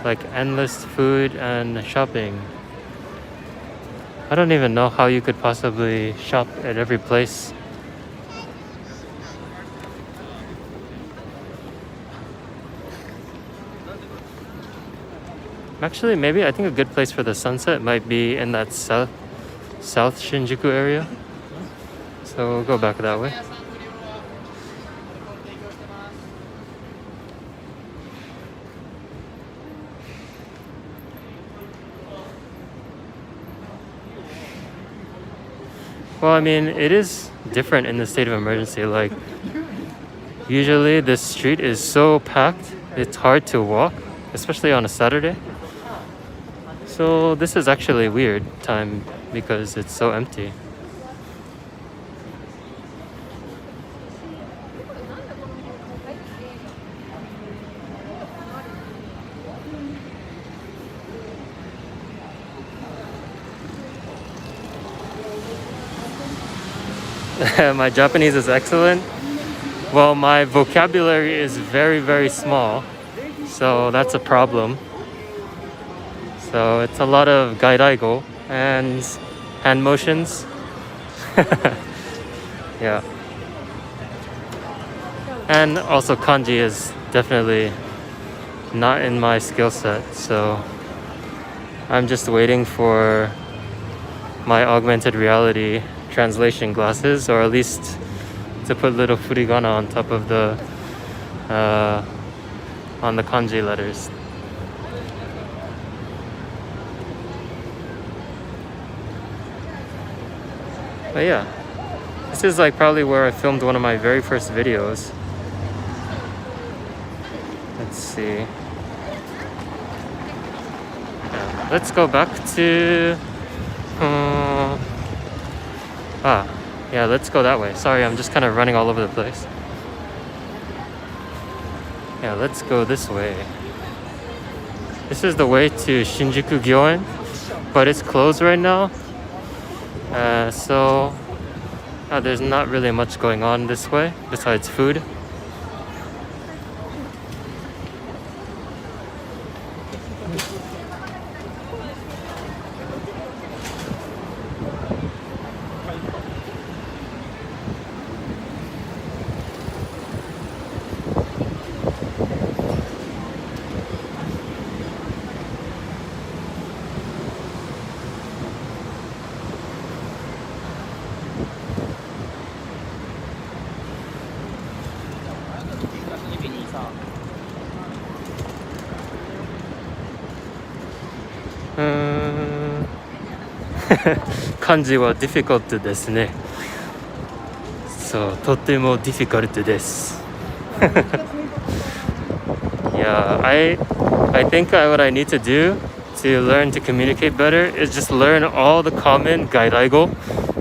Like endless food and shopping. I don't even know how you could possibly shop at every place. Actually, maybe I think a good place for the sunset might be in that south Shinjuku area. So we'll go back that way. Well, I mean, it is different in the state of emergency. Like, usually this street is so packed, it's hard to walk, especially on a Saturday. So this is actually a weird time because it's so empty. My Japanese is excellent. Well, my vocabulary is very, very small, so that's a problem. So it's a lot of gairaigo and hand motions. Yeah. And also kanji is definitely not in my skill set, so I'm just waiting for my augmented reality translation glasses, or at least to put little furigana on top of the on the kanji letters. But yeah, this is like probably where I filmed one of my very first videos. Let's see. Yeah, let's go back to yeah, let's go that way. Sorry, I'm just kind of running all over the place. Yeah, let's go this way. This is the way to Shinjuku Gyoen, but it's closed right now. So there's not really much going on this way besides food. 漢字は difficult ですね。そう、とても difficult です。Yeah, I think what I need to do to learn to communicate better is just learn all the common gairaigo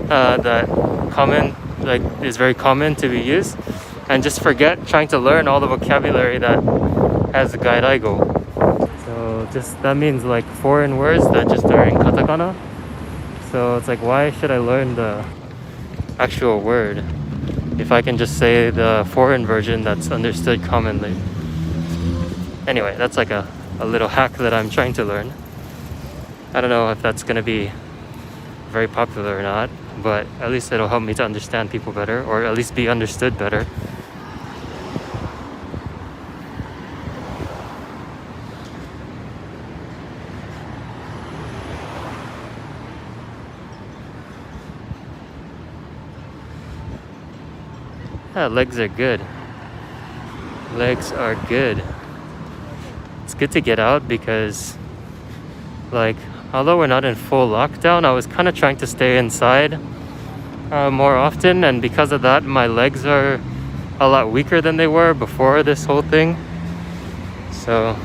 that common like is very common to be used, and just forget trying to learn all the vocabulary that has gairaigo. So just that means like foreign words that just are in katakana. So it's like, why should I learn the actual word if I can just say the foreign version that's understood commonly? Anyway, that's like a little hack that I'm trying to learn. I don't know if that's gonna be very popular or not, but at least it'll help me to understand people better, or at least be understood better. Yeah, legs are good. Legs are good. It's good to get out because, like, although we're not in full lockdown, I was kind of trying to stay inside more often, and because of that, my legs are a lot weaker than they were before this whole thing. So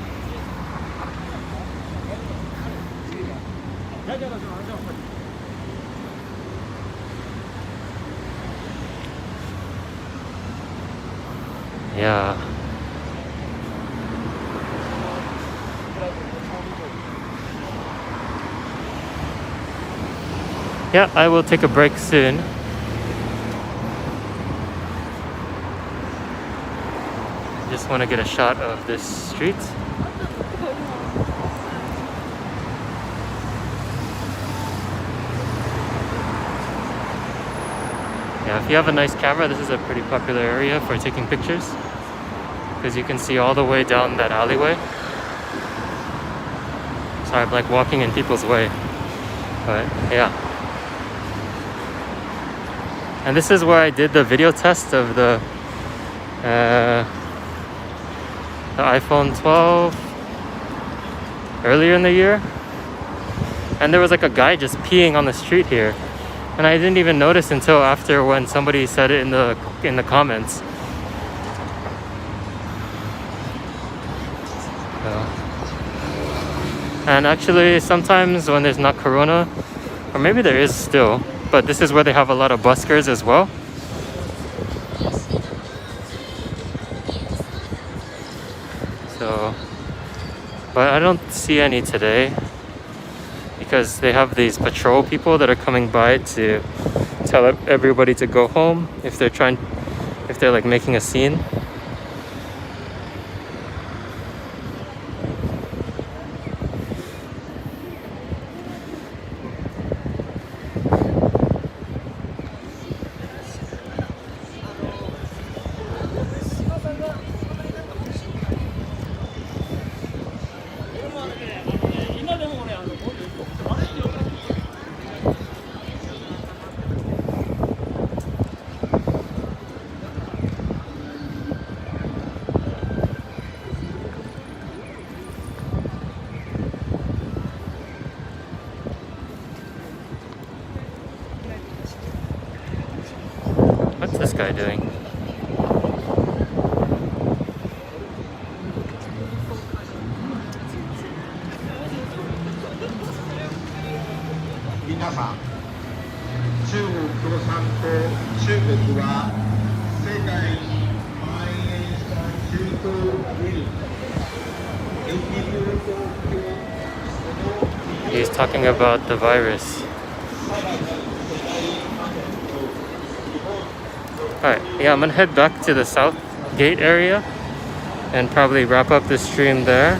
yeah. Yeah, I will take a break soon. Just want to get a shot of this street. Yeah, if you have a nice camera, this is a pretty popular area for taking pictures, because you can see all the way down that alleyway. Sorry, I'm like walking in people's way, but yeah. And this is where I did the video test of the iPhone 12 earlier in the year. And there was like a guy just peeing on the street here. And I didn't even notice until after when somebody said it in the comments. So. And actually sometimes when there's not corona, or maybe there is still, but this is where they have a lot of buskers as well. So, but I don't see any today because they have these patrol people that are coming by to tell everybody to go home if they're like making a scene. What's this guy doing? He's talking about the virus. Alright, yeah, I'm gonna head back to the south gate area and probably wrap up the stream there.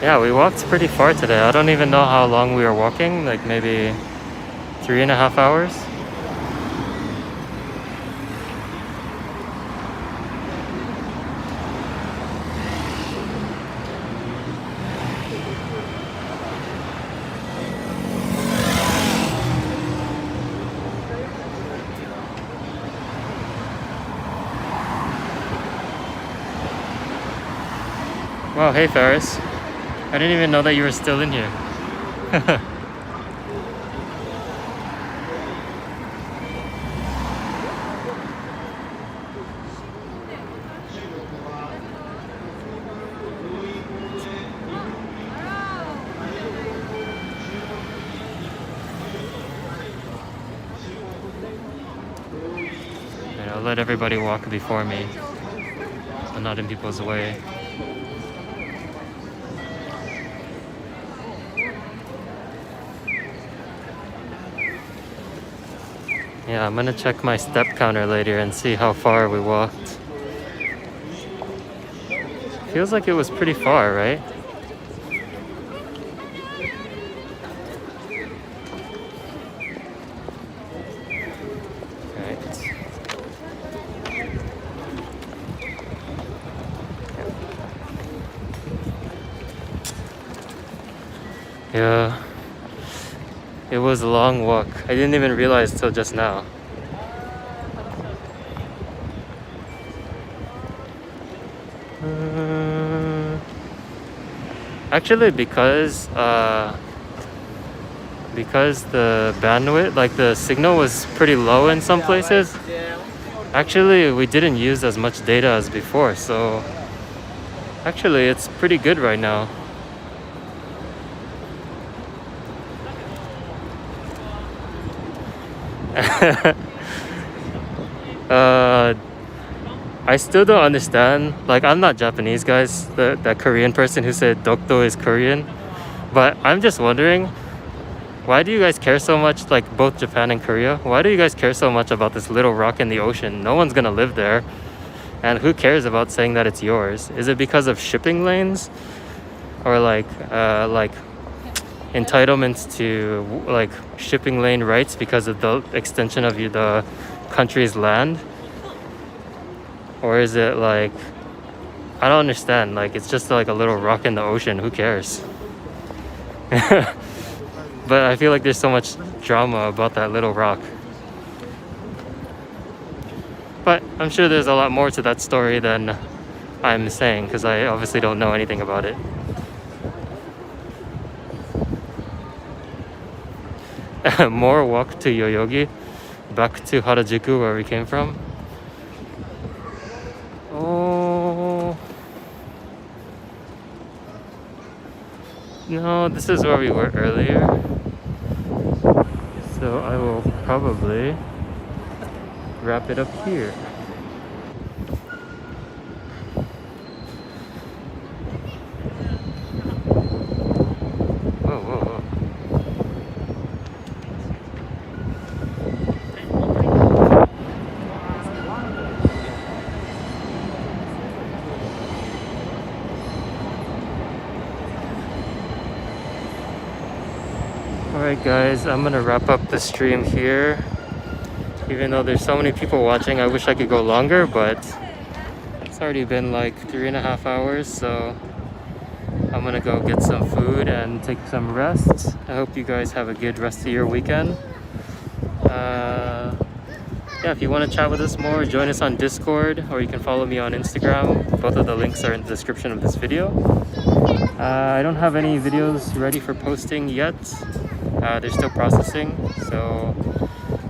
Yeah, we walked pretty far today. I don't even know how long we were walking, like maybe 3.5 hours. Wow, hey Ferris. I didn't even know that you were still in here. And I'll let everybody walk before me. I'm not in people's way. Yeah, I'm gonna check my step counter later and see how far we walked. Feels like it was pretty far, right? Right. Yeah. It was a long walk. I didn't even realize till just now. Actually, because the bandwidth, like the signal was pretty low in some places, actually we didn't use as much data as before, so actually it's pretty good right now. I still don't understand. Like, I'm not Japanese, guys. That Korean person who said Dokdo is Korean. But I'm just wondering, why do you guys care so much, like both Japan and Korea? Why do you guys care so much about this little rock in the ocean? No one's gonna live there. And who cares about saying that it's yours? Is it because of shipping lanes? Or like entitlements to like shipping lane rights because of the extension of the country's land? Or is it like, I don't understand, like it's just like a little rock in the ocean, who cares? But I feel like there's so much drama about that little rock. But I'm sure there's a lot more to that story than I'm saying, because I obviously don't know anything about it. More walk to Yoyogi, back to Harajuku where we came from. Oh no, this is where we were earlier. So I will probably wrap it up here. Whoa, whoa, whoa. Alright guys, I'm gonna wrap up the stream here. Even though there's so many people watching, I wish I could go longer, but it's already been like 3.5 hours, so I'm gonna go get some food and take some rest. I hope you guys have a good rest of your weekend. Yeah, if you want to chat with us more, join us on Discord, or you can follow me on Instagram. Both of the links are in the description of this video. I don't have any videos ready for posting yet. They're still processing, so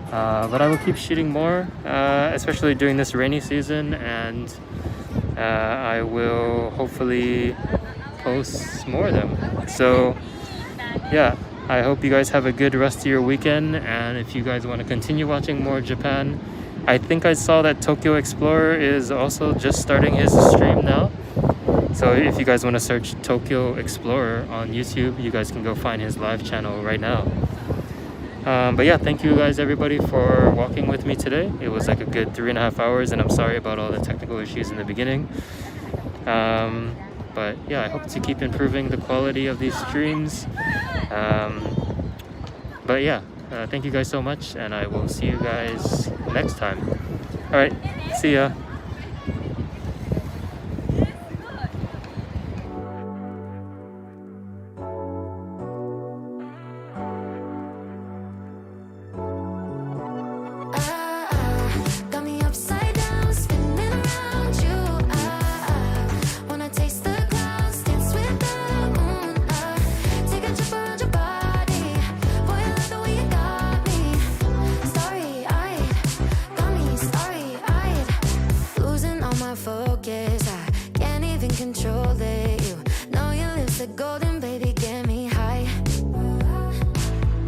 but I will keep shooting more, especially during this rainy season, and I will hopefully post more of them. So yeah, I hope you guys have a good rest of your weekend, and if you guys want to continue watching more Japan, I think I saw that Tokyo Explorer is also just starting his stream now. So if you guys want to search Tokyo Explorer on YouTube, you guys can go find his live channel right now. But yeah, thank you guys everybody for walking with me today. It was like a good 3.5 hours, and I'm sorry about all the technical issues in the beginning. But yeah, I hope to keep improving the quality of these streams. But yeah, thank you guys so much, and I will see you guys next time. All right, see ya. Got me upside down, spinning around you. Wanna taste the clouds, dance with the moon. Take a trip around your body. Boy, I love the way you got me. Starry-eyed, got me starry-eyed. Losing all my focus, I can't even control it. You know your lips are golden, baby, get me high.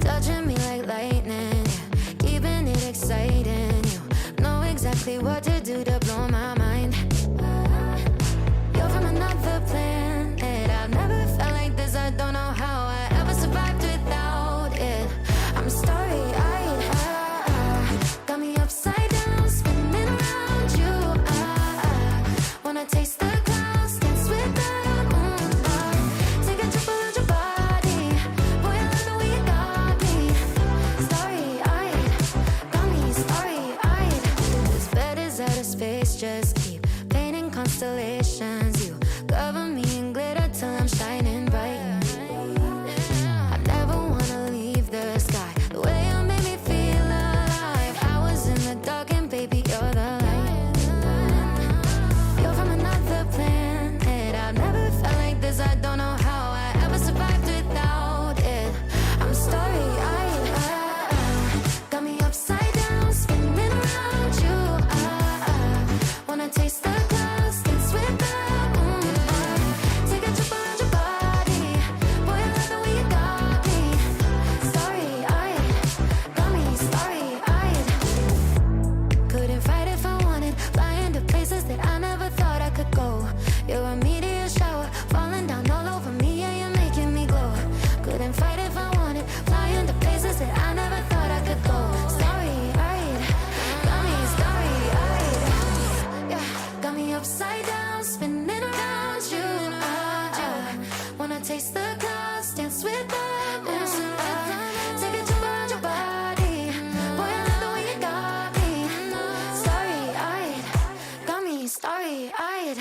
Touching me like lightning, keeping it exciting. You know exactly what to do to blow my mind. You're from another planet. I've never felt like this. I don't know how I ever survived without it. I'm starry-eyed. Got me upside down, spinning around you. Wanna taste the clouds, dance with the moon. Take a trip around your body. Boy, I love the way you got me. Starry-eyed, got me starry-eyed. This bed is out of space, just keep painting constellations. You cover me in glitter till I'm shining bright. I never wanna leave the sky. The way you made me feel alive. I was in the dark and baby, you're the light. You're from another planet. I've never felt like this. I don't know how I ever survived without it. I'm starry-eyed. Got me upside down, spinning around you. Wanna taste the clouds, dance with the moon. Take a trip around your body. Boy, I love the way you got me. Starry-eyed, got me starry-eyed. Couldn't fight if I wanted. Flying to places that I never thought I could go. You're a meteor shower, falling down all over me. Yeah, you're making me glow. Couldn't fight if I wanted. Flying to places that I never thought I could go. Starry-eyed, got me starry-eyed. Yeah, got me upside down, spinning around you. Wanna taste the clouds, dance with the moon. Take a trip around your body. Boy, I love the way you got me. Starry-eyed, got me starry-eyed.